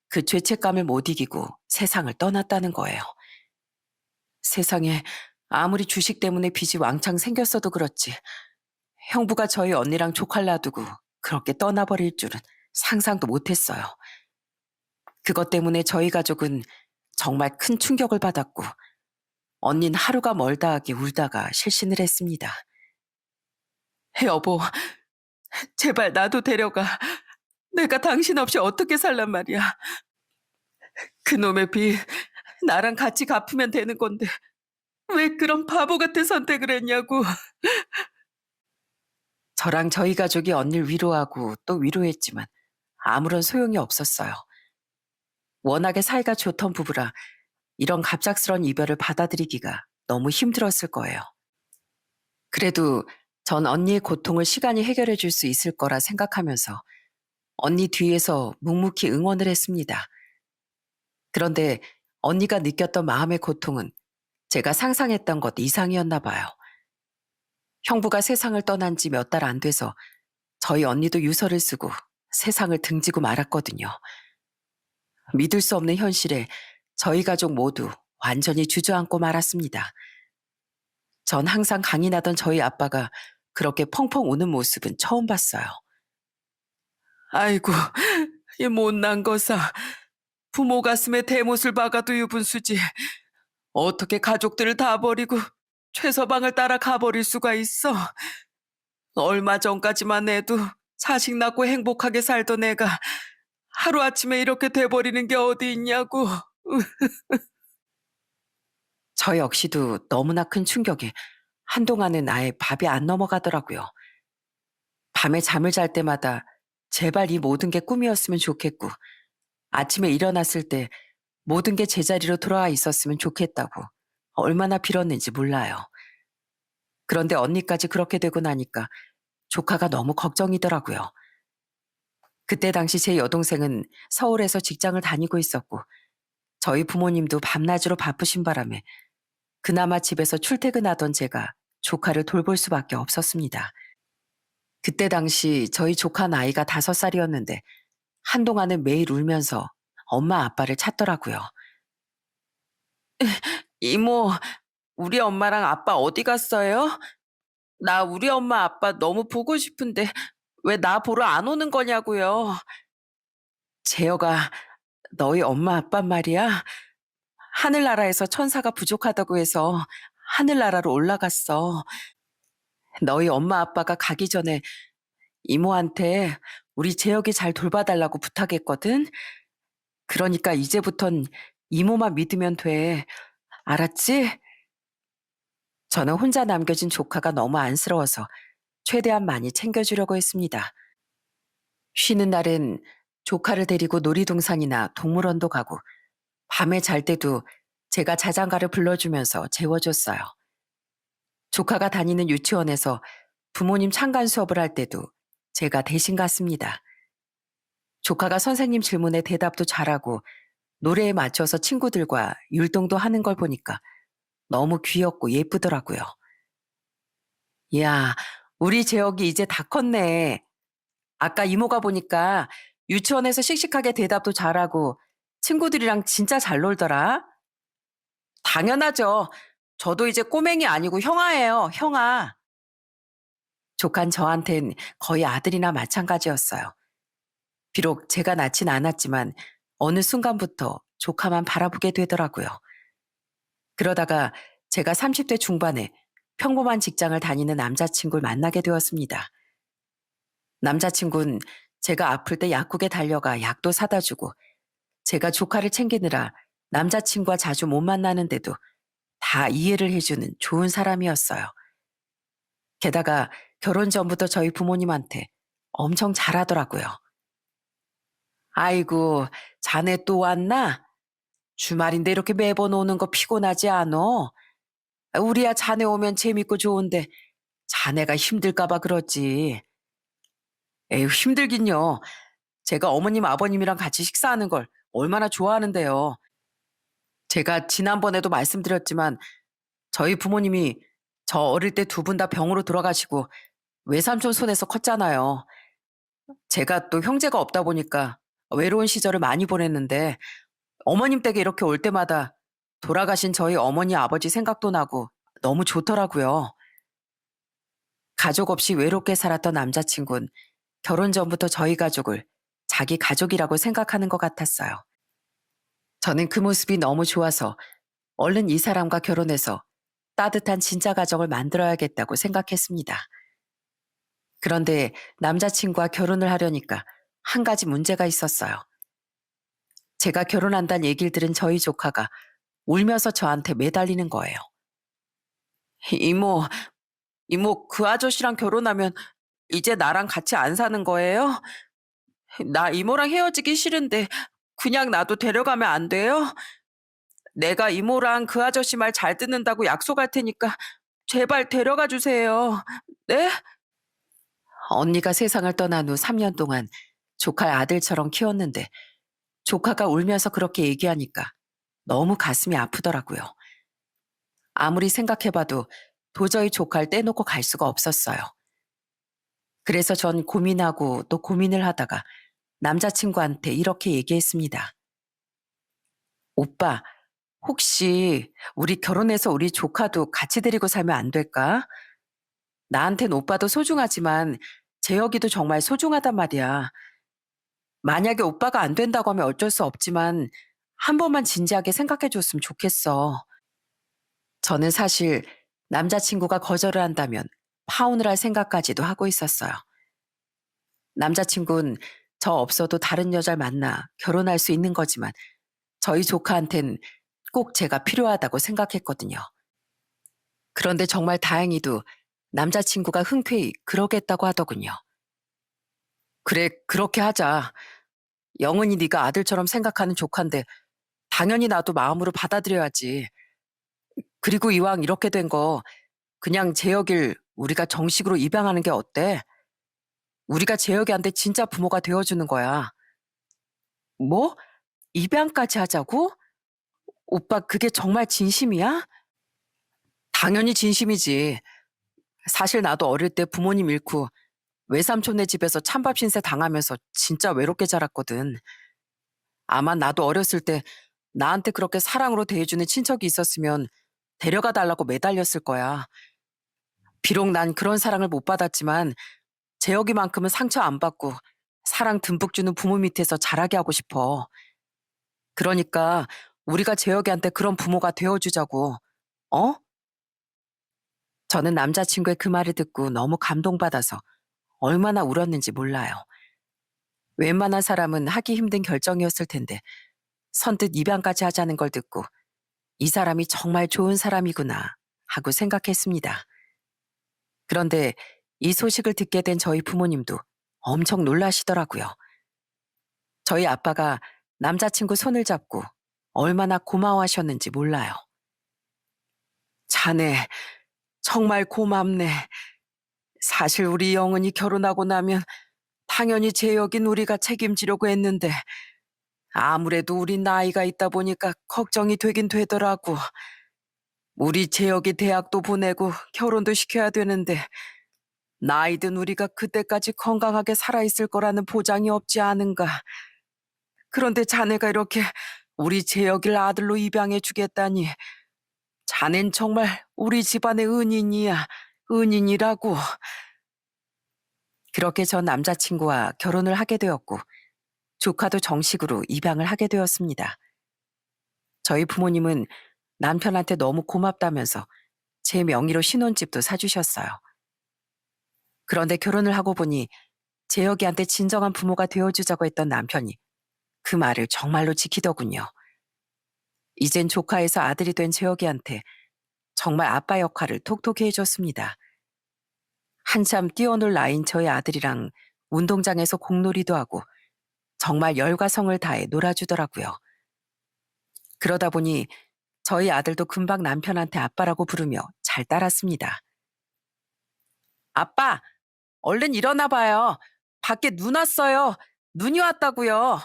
그 죄책감을 못 이기고 세상을 떠났다는 거예요. 세상에 아무리 주식 때문에 빚이 왕창 생겼어도 그렇지 형부가 저희 언니랑 조카를 놔두고 그렇게 떠나버릴 줄은 상상도 못했어요. 그것 때문에 저희 가족은 정말 큰 충격을 받았고 언닌 하루가 멀다 하게 울다가 실신을 했습니다. 여보, 제발 나도 데려가. 내가 당신 없이 어떻게 살란 말이야. 그놈의 빚 나랑 같이 갚으면 되는 건데 왜 그런 바보 같은 선택을 했냐고. 저랑 저희 가족이 언니를 위로하고 또 위로했지만 아무런 소용이 없었어요. 워낙에 사이가 좋던 부부라 이런 갑작스런 이별을 받아들이기가 너무 힘들었을 거예요. 그래도 전 언니의 고통을 시간이 해결해 줄 수 있을 거라 생각하면서 언니 뒤에서 묵묵히 응원을 했습니다. 그런데 언니가 느꼈던 마음의 고통은 제가 상상했던 것 이상이었나 봐요. 형부가 세상을 떠난 지 몇 달 안 돼서 저희 언니도 유서를 쓰고 세상을 등지고 말았거든요. 믿을 수 없는 현실에 저희 가족 모두 완전히 주저앉고 말았습니다. 전 항상 강인하던 저희 아빠가 그렇게 펑펑 우는 모습은 처음 봤어요. 아이고, 이 못난 거사. 부모 가슴에 대못을 박아도 유분수지. 어떻게 가족들을 다 버리고 최서방을 따라 가버릴 수가 있어. 얼마 전까지만 해도 자식 낳고 행복하게 살던 애가 하루아침에 이렇게 돼버리는 게 어디 있냐고. 저 역시도 너무나 큰 충격에 한동안은 아예 밥이 안 넘어가더라고요. 밤에 잠을 잘 때마다 제발 이 모든 게 꿈이었으면 좋겠고 아침에 일어났을 때 모든 게 제자리로 돌아와 있었으면 좋겠다고 얼마나 빌었는지 몰라요. 그런데 언니까지 그렇게 되고 나니까 조카가 너무 걱정이더라고요. 그때 당시 제 여동생은 서울에서 직장을 다니고 있었고 저희 부모님도 밤낮으로 바쁘신 바람에 그나마 집에서 출퇴근하던 제가 조카를 돌볼 수밖에 없었습니다. 그때 당시 저희 조카 나이가 5살이었는데 한동안은 매일 울면서 엄마 아빠를 찾더라고요. 이모, 우리 엄마랑 아빠 어디 갔어요? 나 우리 엄마 아빠 너무 보고 싶은데 왜 나 보러 안 오는 거냐고요. 재혁아, 너희 엄마 아빠 말이야. 하늘나라에서 천사가 부족하다고 해서 하늘나라로 올라갔어. 너희 엄마 아빠가 가기 전에 이모한테 우리 재혁이 잘 돌봐달라고 부탁했거든. 그러니까 이제부턴 이모만 믿으면 돼. 알았지? 저는 혼자 남겨진 조카가 너무 안쓰러워서 최대한 많이 챙겨주려고 했습니다. 쉬는 날엔 조카를 데리고 놀이동산이나 동물원도 가고 밤에 잘 때도 제가 자장가를 불러주면서 재워줬어요. 조카가 다니는 유치원에서 부모님 참관 수업을 할 때도 제가 대신 갔습니다. 조카가 선생님 질문에 대답도 잘하고 노래에 맞춰서 친구들과 율동도 하는 걸 보니까 너무 귀엽고 예쁘더라고요. 야, 우리 재혁이 이제 다 컸네. 아까 이모가 보니까 유치원에서 씩씩하게 대답도 잘하고 친구들이랑 진짜 잘 놀더라. 당연하죠. 저도 이제 꼬맹이 아니고 형아예요, 형아. 조카는 저한텐 거의 아들이나 마찬가지였어요. 비록 제가 낳진 않았지만 어느 순간부터 조카만 바라보게 되더라고요. 그러다가 제가 30대 중반에 평범한 직장을 다니는 남자친구를 만나게 되었습니다. 남자친구는 제가 아플 때 약국에 달려가 약도 사다 주고 제가 조카를 챙기느라 남자친구와 자주 못 만나는데도 다 이해를 해주는 좋은 사람이었어요. 게다가 결혼 전부터 저희 부모님한테 엄청 잘하더라고요. 아이고, 자네 또 왔나? 주말인데 이렇게 매번 오는 거 피곤하지 않어? 우리야 자네 오면 재밌고 좋은데 자네가 힘들까봐 그러지. 에휴, 힘들긴요. 제가 어머님, 아버님이랑 같이 식사하는 걸 얼마나 좋아하는데요. 제가 지난번에도 말씀드렸지만 저희 부모님이 저 어릴 때 두 분 다 병으로 돌아가시고 외삼촌 손에서 컸잖아요. 제가 또 형제가 없다 보니까 외로운 시절을 많이 보냈는데 어머님 댁에 이렇게 올 때마다 돌아가신 저희 어머니, 아버지 생각도 나고 너무 좋더라고요. 가족 없이 외롭게 살았던 남자친구는 결혼 전부터 저희 가족을 자기 가족이라고 생각하는 것 같았어요. 저는 그 모습이 너무 좋아서 얼른 이 사람과 결혼해서 따뜻한 진짜 가정을 만들어야겠다고 생각했습니다. 그런데 남자친구와 결혼을 하려니까 한 가지 문제가 있었어요. 제가 결혼한다는 얘기를 들은 저희 조카가 울면서 저한테 매달리는 거예요. 이모, 이모, 그 아저씨랑 결혼하면 이제 나랑 같이 안 사는 거예요? 나 이모랑 헤어지기 싫은데 그냥 나도 데려가면 안 돼요? 내가 이모랑 그 아저씨 말 잘 듣는다고 약속할 테니까 제발 데려가 주세요. 네? 언니가 세상을 떠난 후 3년 동안 조카를 아들처럼 키웠는데 조카가 울면서 그렇게 얘기하니까 너무 가슴이 아프더라고요. 아무리 생각해봐도 도저히 조카를 떼놓고 갈 수가 없었어요. 그래서 전 고민하고 또 고민을 하다가 남자친구한테 이렇게 얘기했습니다. 오빠, 혹시 우리 결혼해서 우리 조카도 같이 데리고 살면 안 될까? 나한텐 오빠도 소중하지만 재혁이도 정말 소중하단 말이야. 만약에 오빠가 안 된다고 하면 어쩔 수 없지만 한 번만 진지하게 생각해 줬으면 좋겠어. 저는 사실 남자친구가 거절을 한다면 파혼을 할 생각까지도 하고 있었어요. 남자친구는 저 없어도 다른 여자를 만나 결혼할 수 있는 거지만 저희 조카한텐 꼭 제가 필요하다고 생각했거든요. 그런데 정말 다행히도 남자친구가 흔쾌히 그러겠다고 하더군요. 그래, 그렇게 하자. 영은이 네가 아들처럼 생각하는 조카인데 당연히 나도 마음으로 받아들여야지. 그리고 이왕 이렇게 된 거 그냥 재혁이를 우리가 정식으로 입양하는 게 어때? 우리가 재혁이한테 진짜 부모가 되어주는 거야. 뭐? 입양까지 하자고? 오빠 그게 정말 진심이야? 당연히 진심이지. 사실 나도 어릴 때 부모님 잃고 외삼촌네 집에서 찬밥 신세 당하면서 진짜 외롭게 자랐거든. 아마 나도 어렸을 때 나한테 그렇게 사랑으로 대해주는 친척이 있었으면 데려가 달라고 매달렸을 거야. 비록 난 그런 사랑을 못 받았지만 재혁이만큼은 상처 안 받고 사랑 듬뿍 주는 부모 밑에서 자라게 하고 싶어. 그러니까 우리가 재혁이한테 그런 부모가 되어주자고. 어? 저는 남자친구의 그 말을 듣고 너무 감동받아서 얼마나 울었는지 몰라요. 웬만한 사람은 하기 힘든 결정이었을 텐데 선뜻 입양까지 하자는 걸 듣고 이 사람이 정말 좋은 사람이구나 하고 생각했습니다. 그런데 이 소식을 듣게 된 저희 부모님도 엄청 놀라시더라고요. 저희 아빠가 남자친구 손을 잡고 얼마나 고마워하셨는지 몰라요. 자네, 정말 고맙네. 사실 우리 영은이 결혼하고 나면 당연히 재혁인 우리가 책임지려고 했는데 아무래도 우리 나이가 있다 보니까 걱정이 되긴 되더라고. 우리 재혁이 대학도 보내고 결혼도 시켜야 되는데 나이 든 우리가 그때까지 건강하게 살아있을 거라는 보장이 없지 않은가. 그런데 자네가 이렇게 우리 재혁이를 아들로 입양해 주겠다니. 자넨 정말 우리 집안의 은인이야. 은인이라고. 그렇게 전 남자친구와 결혼을 하게 되었고 조카도 정식으로 입양을 하게 되었습니다. 저희 부모님은 남편한테 너무 고맙다면서 제 명의로 신혼집도 사주셨어요. 그런데 결혼을 하고 보니 재혁이한테 진정한 부모가 되어주자고 했던 남편이 그 말을 정말로 지키더군요. 이젠 조카에서 아들이 된 재혁이한테 정말 아빠 역할을 톡톡히 해줬습니다. 한참 뛰어놀 나이인 저희 아들이랑 운동장에서 공놀이도 하고 정말 열과 성을 다해 놀아주더라고요. 그러다 보니 저희 아들도 금방 남편한테 아빠라고 부르며 잘 따랐습니다. 아빠, 얼른 일어나 봐요. 밖에 눈 왔어요. 눈이 왔다고요.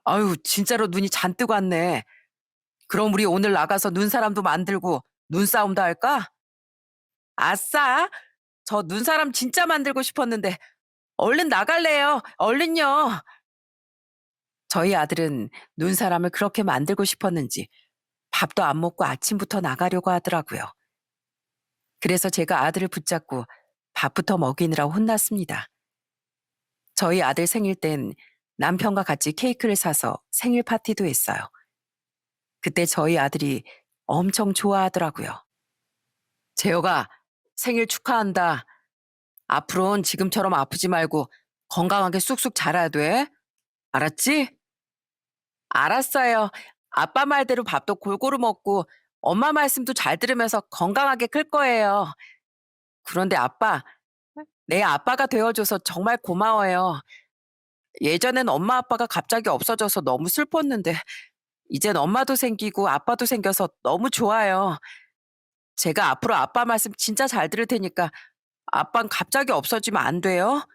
아유, 진짜로 눈이 잔뜩 왔네. 그럼 우리 오늘 나가서 눈사람도 만들고 눈싸움도 할까? 아싸! 저 눈사람 진짜 만들고 싶었는데 얼른 나갈래요. 얼른요. 저희 아들은 눈사람을 그렇게 만들고 싶었는지 밥도 안 먹고 아침부터 나가려고 하더라고요. 그래서 제가 아들을 붙잡고 밥부터 먹이느라 혼났습니다. 저희 아들 생일 땐 남편과 같이 케이크를 사서 생일 파티도 했어요. 그때 저희 아들이 엄청 좋아하더라고요. 재혁아, 생일 축하한다. 앞으로는 지금처럼 아프지 말고 건강하게 쑥쑥 자라야 돼. 알았지? 알았어요. 아빠 말대로 밥도 골고루 먹고 엄마 말씀도 잘 들으면서 건강하게 클 거예요. 그런데 아빠, 내 아빠가 되어줘서 정말 고마워요. 예전엔 엄마 아빠가 갑자기 없어져서 너무 슬펐는데 이젠 엄마도 생기고 아빠도 생겨서 너무 좋아요. 제가 앞으로 아빠 말씀 진짜 잘 들을 테니까 아빤 갑자기 없어지면 안 돼요.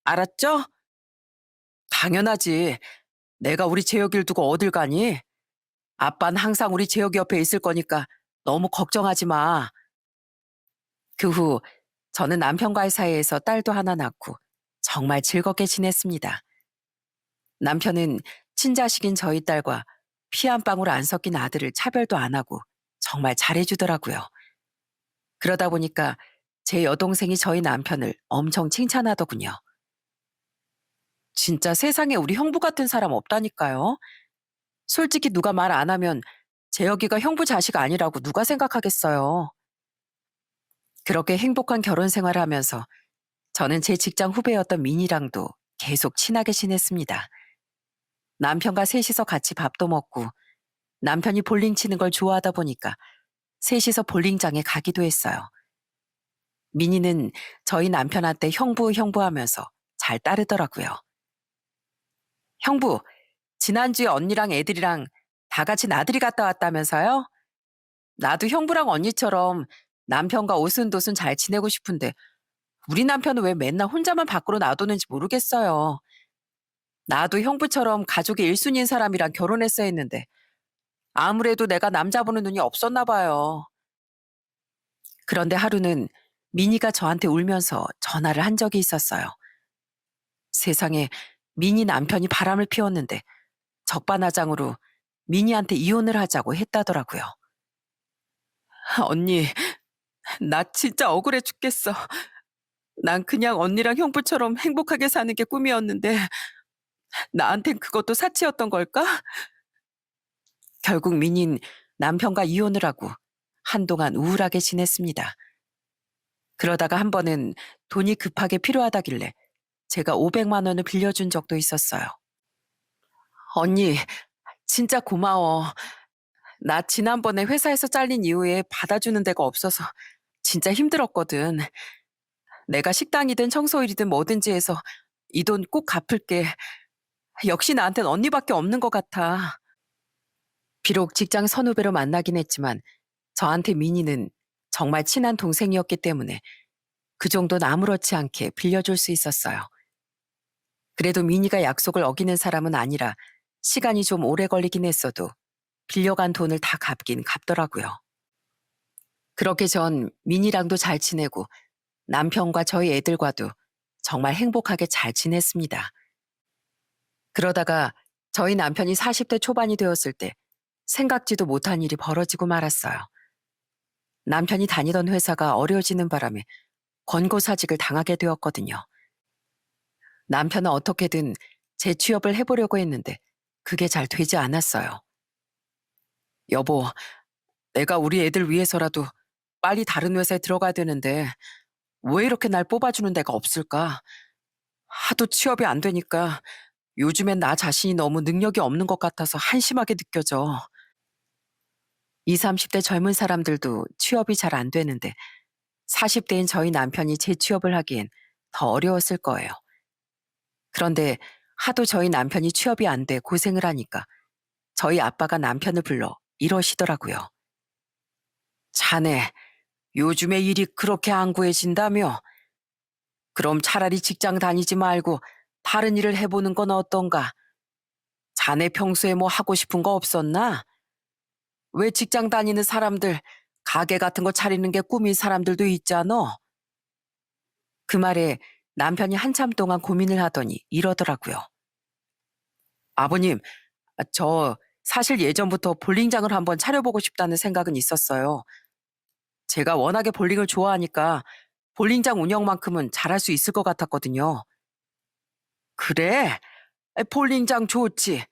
알았죠? 당연하지. 내가 우리 재혁이를 두고 어딜 가니? 아빤 항상 우리 재혁이 옆에 있을 거니까 너무 걱정하지 마. 그 후 저는 남편과의 사이에서 딸도 하나 낳고 정말 즐겁게 지냈습니다. 남편은 친자식인 저희 딸과 피 한 방울 안 섞인 아들을 차별도 안 하고 정말 잘해주더라고요. 그러다 보니까 제 여동생이 저희 남편을 엄청 칭찬하더군요. 진짜 세상에 우리 형부 같은 사람 없다니까요. 솔직히 누가 말 안 하면 재혁이가 형부 자식 아니라고 누가 생각하겠어요. 그렇게 행복한 결혼 생활을 하면서 저는 제 직장 후배였던 민이랑도 계속 친하게 지냈습니다. 남편과 셋이서 같이 밥도 먹고 남편이 볼링 치는 걸 좋아하다 보니까 셋이서 볼링장에 가기도 했어요. 민이는 저희 남편한테 형부 하면서 잘 따르더라고요. 형부, 지난주에 언니랑 애들이랑 다 같이 나들이 갔다 왔다면서요? 나도 형부랑 언니처럼 남편과 오순도순 잘 지내고 싶은데 우리 남편은 왜 맨날 혼자만 밖으로 놔두는지 모르겠어요. 나도 형부처럼 가족의 1순위인 사람이랑 결혼했어야 했는데 아무래도 내가 남자 보는 눈이 없었나 봐요. 그런데 하루는 미니가 저한테 울면서 전화를 한 적이 있었어요. 세상에 미니 남편이 바람을 피웠는데 적반하장으로 미니한테 이혼을 하자고 했다더라고요. 언니, 나 진짜 억울해 죽겠어. 난 그냥 언니랑 형부처럼 행복하게 사는 게 꿈이었는데 나한텐 그것도 사치였던 걸까? 결국 민인 남편과 이혼을 하고 한동안 우울하게 지냈습니다. 그러다가 한 번은 돈이 급하게 필요하다길래 제가 500만 원을 빌려준 적도 있었어요. 언니, 진짜 고마워. 나 지난번에 회사에서 잘린 이후에 받아주는 데가 없어서 진짜 힘들었거든. 내가 식당이든 청소일이든 뭐든지 해서 이 돈 꼭 갚을게. 역시 나한텐 언니밖에 없는 것 같아. 비록 직장 선후배로 만나긴 했지만 저한테 민희는 정말 친한 동생이었기 때문에 그 정도는 아무렇지 않게 빌려줄 수 있었어요. 그래도 민희가 약속을 어기는 사람은 아니라 시간이 좀 오래 걸리긴 했어도 빌려간 돈을 다 갚긴 갚더라고요. 그렇게 전 민희랑도 잘 지내고 남편과 저희 애들과도 정말 행복하게 잘 지냈습니다. 그러다가 저희 남편이 40대 초반이 되었을 때 생각지도 못한 일이 벌어지고 말았어요. 남편이 다니던 회사가 어려워지는 바람에 권고사직을 당하게 되었거든요. 남편은 어떻게든 재취업을 해보려고 했는데 그게 잘 되지 않았어요. 여보, 내가 우리 애들 위해서라도 빨리 다른 회사에 들어가야 되는데 왜 이렇게 날 뽑아주는 데가 없을까? 하도 취업이 안 되니까 요즘엔 나 자신이 너무 능력이 없는 것 같아서 한심하게 느껴져. 20, 30대 젊은 사람들도 취업이 잘 안 되는데 40대인 저희 남편이 재취업을 하기엔 더 어려웠을 거예요. 그런데 하도 저희 남편이 취업이 안 돼 고생을 하니까 저희 아빠가 남편을 불러 이러시더라고요. 자네, 요즘에 일이 그렇게 안 구해진다며? 그럼 차라리 직장 다니지 말고 다른 일을 해보는 건 어떤가? 자네 평소에 뭐 하고 싶은 거 없었나? 왜 직장 다니는 사람들, 가게 같은 거 차리는 게 꿈인 사람들도 있잖아. 그 말에 남편이 한참 동안 고민을 하더니 이러더라고요. 아버님, 저 사실 예전부터 볼링장을 한번 차려보고 싶다는 생각은 있었어요. 제가 워낙에 볼링을 좋아하니까 볼링장 운영만큼은 잘할 수 있을 것 같았거든요. 그래? 볼링장 좋지.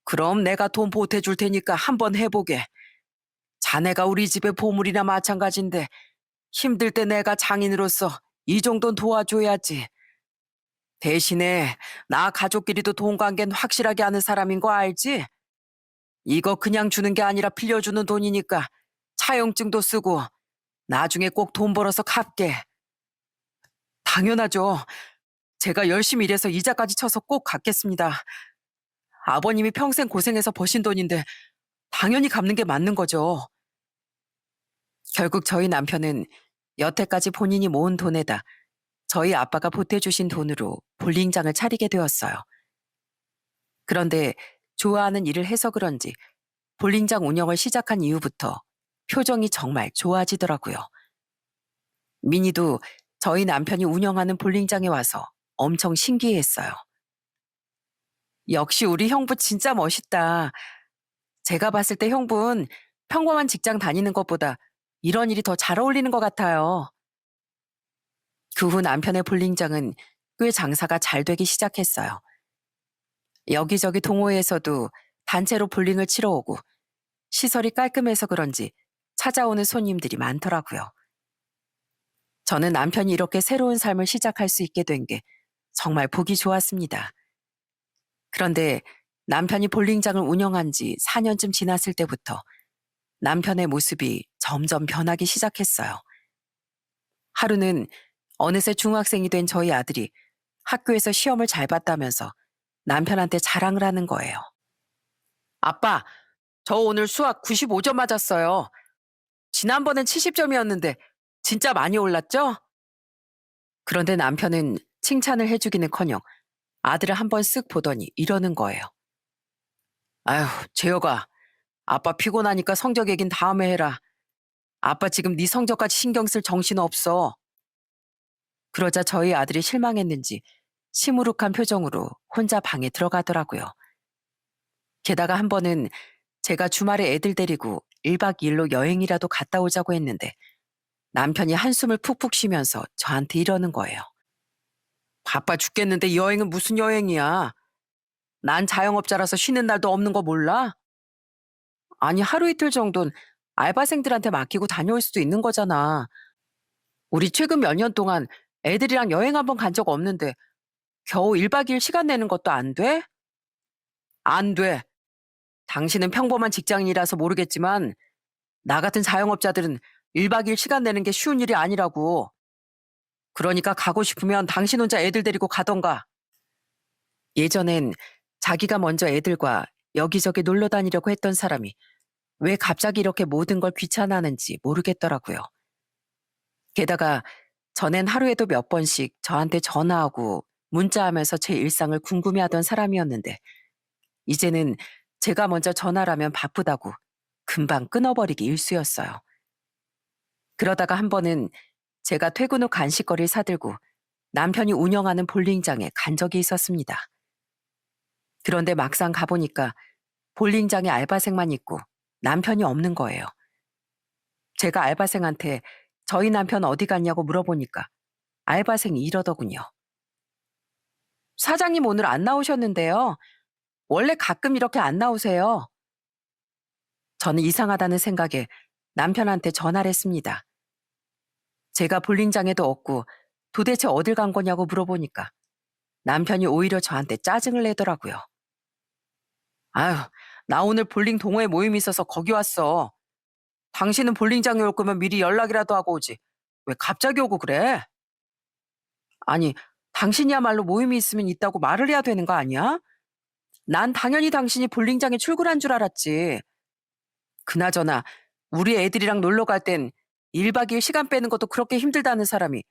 그럼 내가 돈 보태줄 테니까 한번 해보게. 자네가 우리 집의 보물이나 마찬가지인데 힘들 때 내가 장인으로서 이 정도는 도와줘야지. 대신에 나 가족끼리도 돈 관계는 확실하게 아는 사람인 거 알지? 이거 그냥 주는 게 아니라 빌려주는 돈이니까 차용증도 쓰고 나중에 꼭 돈 벌어서 갚게. 당연하죠. 제가 열심히 일해서 이자까지 쳐서 꼭 갚겠습니다. 아버님이 평생 고생해서 버신 돈인데 당연히 갚는 게 맞는 거죠. 결국 저희 남편은 여태까지 본인이 모은 돈에다 저희 아빠가 보태주신 돈으로 볼링장을 차리게 되었어요. 그런데 좋아하는 일을 해서 그런지 볼링장 운영을 시작한 이후부터 표정이 정말 좋아지더라고요. 민희도 저희 남편이 운영하는 볼링장에 와서 엄청 신기해했어요. 역시 우리 형부 진짜 멋있다. 제가 봤을 때 형부는 평범한 직장 다니는 것보다 이런 일이 더 잘 어울리는 것 같아요. 그 후 남편의 볼링장은 꽤 장사가 잘 되기 시작했어요. 여기저기 동호회에서도 단체로 볼링을 치러 오고 시설이 깔끔해서 그런지 찾아오는 손님들이 많더라고요. 저는 남편이 이렇게 새로운 삶을 시작할 수 있게 된 게 정말 보기 좋았습니다. 그런데 남편이 볼링장을 운영한 지 4년쯤 지났을 때부터 남편의 모습이 점점 변하기 시작했어요. 하루는 어느새 중학생이 된 저희 아들이 학교에서 시험을 잘 봤다면서 남편한테 자랑을 하는 거예요. 아빠, 저 오늘 수학 95점 맞았어요. 지난번엔 70점이었는데 진짜 많이 올랐죠? 그런데 남편은 칭찬을 해주기는커녕 아들을 한번 쓱 보더니 이러는 거예요. 아휴, 재혁아, 아빠 피곤하니까 성적 얘긴 다음에 해라. 아빠 지금 네 성적까지 신경 쓸 정신 없어. 그러자 저희 아들이 실망했는지 시무룩한 표정으로 혼자 방에 들어가더라고요. 게다가 한 번은 제가 주말에 애들 데리고 1박 2일로 여행이라도 갔다 오자고 했는데 남편이 한숨을 푹푹 쉬면서 저한테 이러는 거예요. 바빠 죽겠는데 여행은 무슨 여행이야? 난 자영업자라서 쉬는 날도 없는 거 몰라? 아니, 하루 이틀 정도는 알바생들한테 맡기고 다녀올 수도 있는 거잖아. 우리 최근 몇 년 동안 애들이랑 여행 한번 간 적 없는데 겨우 1박 2일 시간 내는 것도 안 돼? 안 돼. 당신은 평범한 직장인이라서 모르겠지만 나 같은 자영업자들은 1박 2일 시간 내는 게 쉬운 일이 아니라고. 그러니까 가고 싶으면 당신 혼자 애들 데리고 가던가. 예전엔 자기가 먼저 애들과 여기저기 놀러 다니려고 했던 사람이 왜 갑자기 이렇게 모든 걸 귀찮아하는지 모르겠더라고요. 게다가 전엔 하루에도 몇 번씩 저한테 전화하고 문자하면서 제 일상을 궁금해하던 사람이었는데 이제는 제가 먼저 전화라면 바쁘다고 금방 끊어버리기 일쑤였어요. 그러다가 한 번은 제가 퇴근 후 간식거리를 사들고 남편이 운영하는 볼링장에 간 적이 있었습니다. 그런데 막상 가보니까 볼링장에 알바생만 있고 남편이 없는 거예요. 제가 알바생한테 저희 남편 어디 갔냐고 물어보니까 알바생이 이러더군요. 사장님 오늘 안 나오셨는데요. 원래 가끔 이렇게 안 나오세요. 저는 이상하다는 생각에 남편한테 전화를 했습니다. 제가 볼링장에도 없고 도대체 어딜 간 거냐고 물어보니까 남편이 오히려 저한테 짜증을 내더라고요. 아유, 나 오늘 볼링 동호회 모임이 있어서 거기 왔어. 당신은 볼링장에 올 거면 미리 연락이라도 하고 오지. 왜 갑자기 오고 그래? 아니, 당신이야말로 모임이 있으면 있다고 말을 해야 되는 거 아니야? 난 당연히 당신이 볼링장에 출근한 줄 알았지. 그나저나 우리 애들이랑 놀러 갈 땐 1박 2일 시간 빼는 것도 그렇게 힘들다는 사람이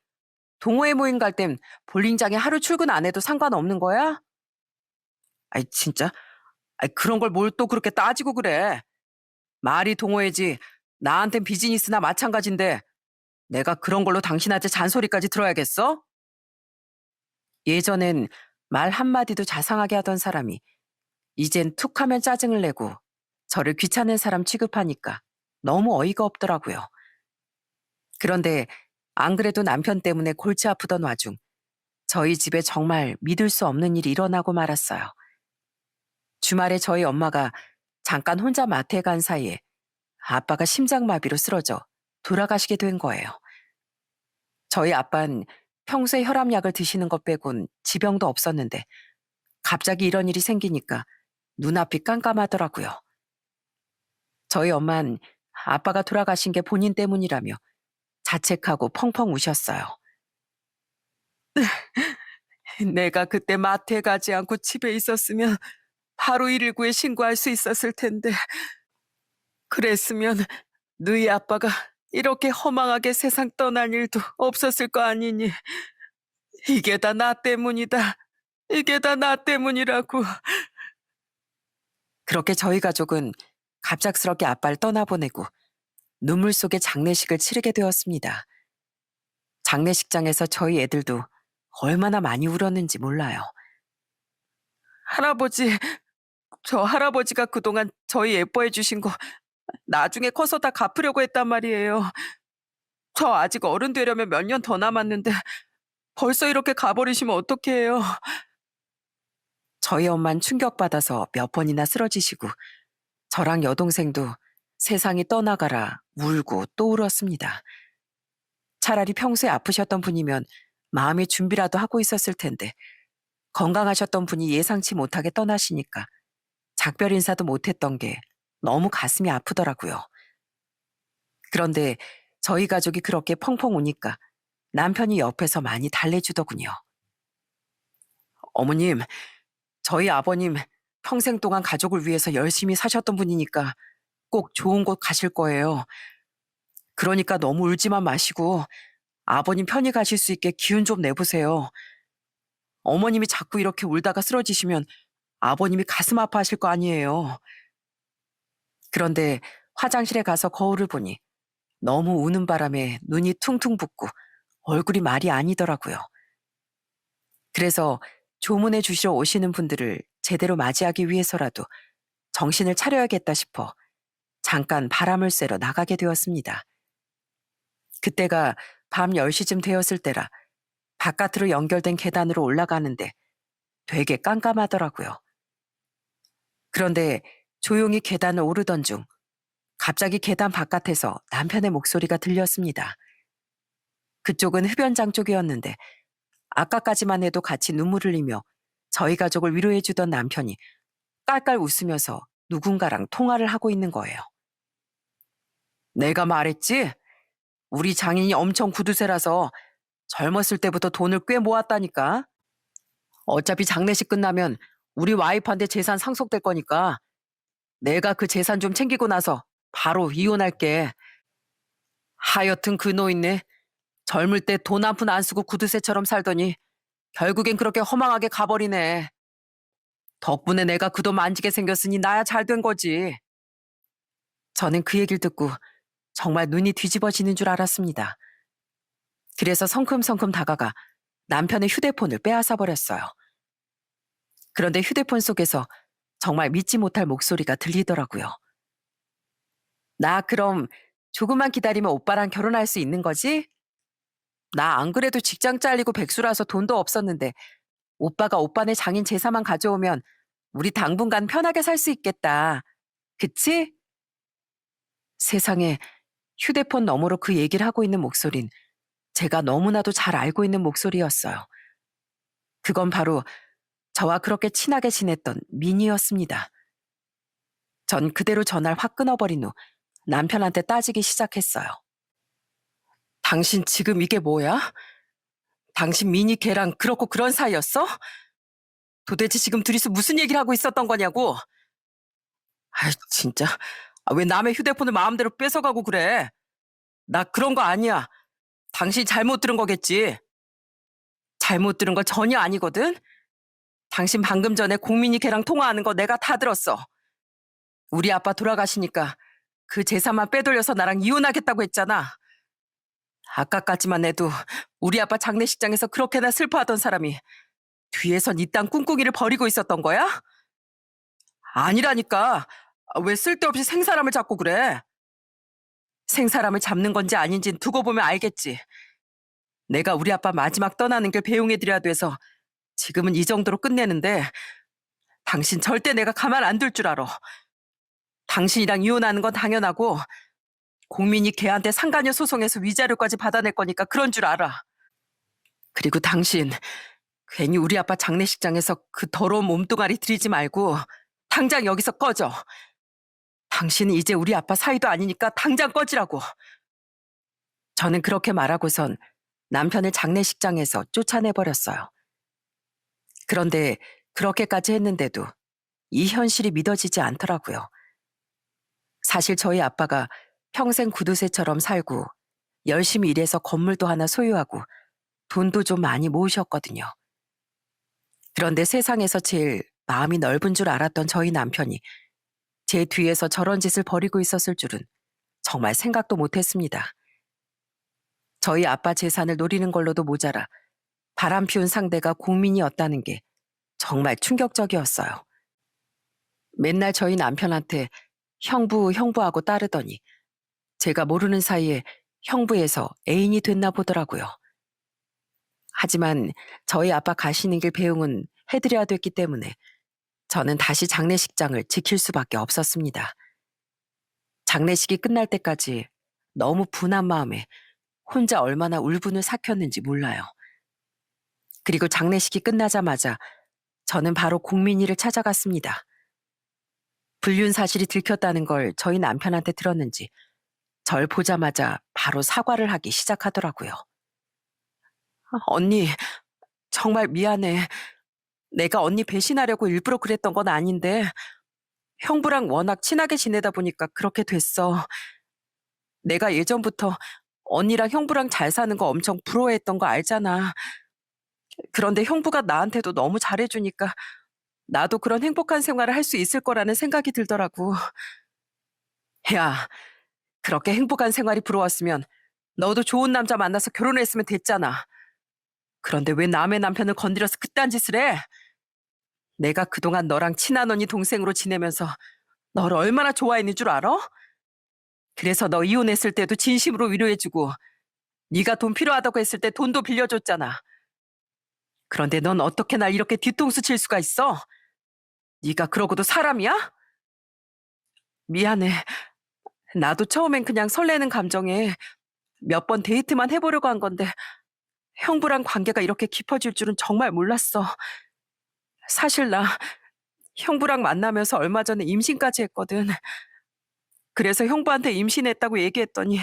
동호회 모임 갈 땐 볼링장에 하루 출근 안 해도 상관없는 거야? 아이 진짜? 아이 그런 걸 뭘 또 그렇게 따지고 그래. 말이 동호회지 나한텐 비즈니스나 마찬가지인데 내가 그런 걸로 당신한테 잔소리까지 들어야겠어? 예전엔 말 한마디도 자상하게 하던 사람이 이젠 툭 하면 짜증을 내고 저를 귀찮은 사람 취급하니까 너무 어이가 없더라고요. 그런데 안 그래도 남편 때문에 골치 아프던 와중 저희 집에 정말 믿을 수 없는 일이 일어나고 말았어요. 주말에 저희 엄마가 잠깐 혼자 마트에 간 사이에 아빠가 심장마비로 쓰러져 돌아가시게 된 거예요. 저희 아빠는 평소에 혈압약을 드시는 것 빼곤 지병도 없었는데 갑자기 이런 일이 생기니까 눈앞이 깜깜하더라고요. 저희 엄만 아빠가 돌아가신 게 본인 때문이라며 자책하고 펑펑 우셨어요. 내가 그때 마트에 가지 않고 집에 있었으면 바로 119에 신고할 수 있었을 텐데 그랬으면 너희 아빠가 이렇게 허망하게 세상 떠날 일도 없었을 거 아니니. 이게 다 나 때문이다. 이게 다 나 때문이라고. 그렇게 저희 가족은 갑작스럽게 아빠를 떠나보내고 눈물 속에 장례식을 치르게 되었습니다. 장례식장에서 저희 애들도 얼마나 많이 울었는지 몰라요. 할아버지, 저 할아버지가 그동안 저희 예뻐해 주신 거 나중에 커서 다 갚으려고 했단 말이에요. 저 아직 어른 되려면 몇 년 더 남았는데 벌써 이렇게 가버리시면 어떡해요. 저희 엄만 충격받아서 몇 번이나 쓰러지시고 저랑 여동생도 세상이 떠나가라 울고 또 울었습니다. 차라리 평소에 아프셨던 분이면 마음의 준비라도 하고 있었을 텐데 건강하셨던 분이 예상치 못하게 떠나시니까 작별 인사도 못했던 게 너무 가슴이 아프더라고요. 그런데 저희 가족이 그렇게 펑펑 우니까 남편이 옆에서 많이 달래주더군요. 어머님, 저희 아버님 평생 동안 가족을 위해서 열심히 사셨던 분이니까 꼭 좋은 곳 가실 거예요. 그러니까 너무 울지만 마시고 아버님 편히 가실 수 있게 기운 좀 내보세요. 어머님이 자꾸 이렇게 울다가 쓰러지시면 아버님이 가슴 아파하실 거 아니에요. 그런데 화장실에 가서 거울을 보니 너무 우는 바람에 눈이 퉁퉁 붓고 얼굴이 말이 아니더라고요. 그래서 조문해 주시러 오시는 분들을 제대로 맞이하기 위해서라도 정신을 차려야겠다 싶어 잠깐 바람을 쐬러 나가게 되었습니다. 그때가 밤 10시쯤 되었을 때라 바깥으로 연결된 계단으로 올라가는데 되게 깜깜하더라고요. 그런데 조용히 계단을 오르던 중 갑자기 계단 바깥에서 남편의 목소리가 들렸습니다. 그쪽은 흡연장 쪽이었는데 아까까지만 해도 같이 눈물을 흘리며 저희 가족을 위로해주던 남편이 깔깔 웃으면서 누군가랑 통화를 하고 있는 거예요. 내가 말했지? 우리 장인이 엄청 구두쇠라서 젊었을 때부터 돈을 꽤 모았다니까. 어차피 장례식 끝나면 우리 와이프한테 재산 상속될 거니까 내가 그 재산 좀 챙기고 나서 바로 이혼할게. 하여튼 그 노인네 젊을 때 돈 한 푼 안 쓰고 구두쇠처럼 살더니 결국엔 그렇게 허망하게 가버리네. 덕분에 내가 그 돈 만지게 생겼으니 나야 잘 된 거지. 저는 그 얘기를 듣고 정말 눈이 뒤집어지는 줄 알았습니다. 그래서 성큼성큼 다가가 남편의 휴대폰을 빼앗아 버렸어요. 그런데 휴대폰 속에서 정말 믿지 못할 목소리가 들리더라고요. 나 그럼 조금만 기다리면 오빠랑 결혼할 수 있는 거지? 나 안 그래도 직장 잘리고 백수라서 돈도 없었는데 오빠가 오빠네 장인 제사만 가져오면 우리 당분간 편하게 살 수 있겠다. 그치? 세상에 휴대폰 너머로 그 얘기를 하고 있는 목소린 제가 너무나도 잘 알고 있는 목소리였어요. 그건 바로 저와 그렇게 친하게 지냈던 민희였습니다. 전 그대로 전화를 확 끊어버린 후 남편한테 따지기 시작했어요. 당신 지금 이게 뭐야? 당신 민희 걔랑 그렇고 그런 사이였어? 도대체 지금 둘이서 무슨 얘기를 하고 있었던 거냐고? 아이 진짜 왜 남의 휴대폰을 마음대로 뺏어가고 그래? 나 그런 거 아니야. 당신이 잘못 들은 거겠지. 잘못 들은 거 전혀 아니거든. 당신 방금 전에 공민이 걔랑 통화하는 거 내가 다 들었어. 우리 아빠 돌아가시니까 그 재산만 빼돌려서 나랑 이혼하겠다고 했잖아. 아까까지만 해도 우리 아빠 장례식장에서 그렇게나 슬퍼하던 사람이 뒤에선 이딴 꿍꿍이를 벌이고 있었던 거야? 아니라니까. 왜 쓸데없이 생사람을 잡고 그래? 생사람을 잡는 건지 아닌진 두고 보면 알겠지. 내가 우리 아빠 마지막 떠나는 길 배웅해드려야 돼서 지금은 이 정도로 끝내는데 당신 절대 내가 가만 안 둘 줄 알아. 당신이랑 이혼하는 건 당연하고 공민이 걔한테 상간녀 소송해서 위자료까지 받아낼 거니까 그런 줄 알아. 그리고 당신 괜히 우리 아빠 장례식장에서 그 더러운 몸뚱아리 들이지 말고 당장 여기서 꺼져. 당신은 이제 우리 아빠 사이도 아니니까 당장 꺼지라고. 저는 그렇게 말하고선 남편을 장례식장에서 쫓아내버렸어요. 그런데 그렇게까지 했는데도 이 현실이 믿어지지 않더라고요. 사실 저희 아빠가 평생 구두쇠처럼 살고 열심히 일해서 건물도 하나 소유하고 돈도 좀 많이 모으셨거든요. 그런데 세상에서 제일 마음이 넓은 줄 알았던 저희 남편이 제 뒤에서 저런 짓을 벌이고 있었을 줄은 정말 생각도 못했습니다. 저희 아빠 재산을 노리는 걸로도 모자라 바람 피운 상대가 공민이었다는 게 정말 충격적이었어요. 맨날 저희 남편한테 형부하고 따르더니 제가 모르는 사이에 형부에서 애인이 됐나 보더라고요. 하지만 저희 아빠 가시는 길 배웅은 해드려야 됐기 때문에 저는 다시 장례식장을 지킬 수밖에 없었습니다. 장례식이 끝날 때까지 너무 분한 마음에 혼자 얼마나 울분을 삭혔는지 몰라요. 그리고 장례식이 끝나자마자 저는 바로 공민이를 찾아갔습니다. 불륜 사실이 들켰다는 걸 저희 남편한테 들었는지 절 보자마자 바로 사과를 하기 시작하더라고요. 언니, 정말 미안해. 내가 언니 배신하려고 일부러 그랬던 건 아닌데 형부랑 워낙 친하게 지내다 보니까 그렇게 됐어. 내가 예전부터 언니랑 형부랑 잘 사는 거 엄청 부러워했던 거 알잖아. 그런데 형부가 나한테도 너무 잘해주니까 나도 그런 행복한 생활을 할 수 있을 거라는 생각이 들더라고. 야, 그렇게 행복한 생활이 부러웠으면 너도 좋은 남자 만나서 결혼했으면 됐잖아. 그런데 왜 남의 남편을 건드려서 그딴 짓을 해? 내가 그동안 너랑 친한 언니 동생으로 지내면서 너를 얼마나 좋아했는 줄 알아? 그래서 너 이혼했을 때도 진심으로 위로해주고 네가 돈 필요하다고 했을 때 돈도 빌려줬잖아. 그런데 넌 어떻게 날 이렇게 뒤통수 칠 수가 있어? 네가 그러고도 사람이야? 미안해. 나도 처음엔 그냥 설레는 감정에 몇 번 데이트만 해보려고 한 건데 형부랑 관계가 이렇게 깊어질 줄은 정말 몰랐어. 사실 나 형부랑 만나면서 얼마 전에 임신까지 했거든. 그래서 형부한테 임신했다고 얘기했더니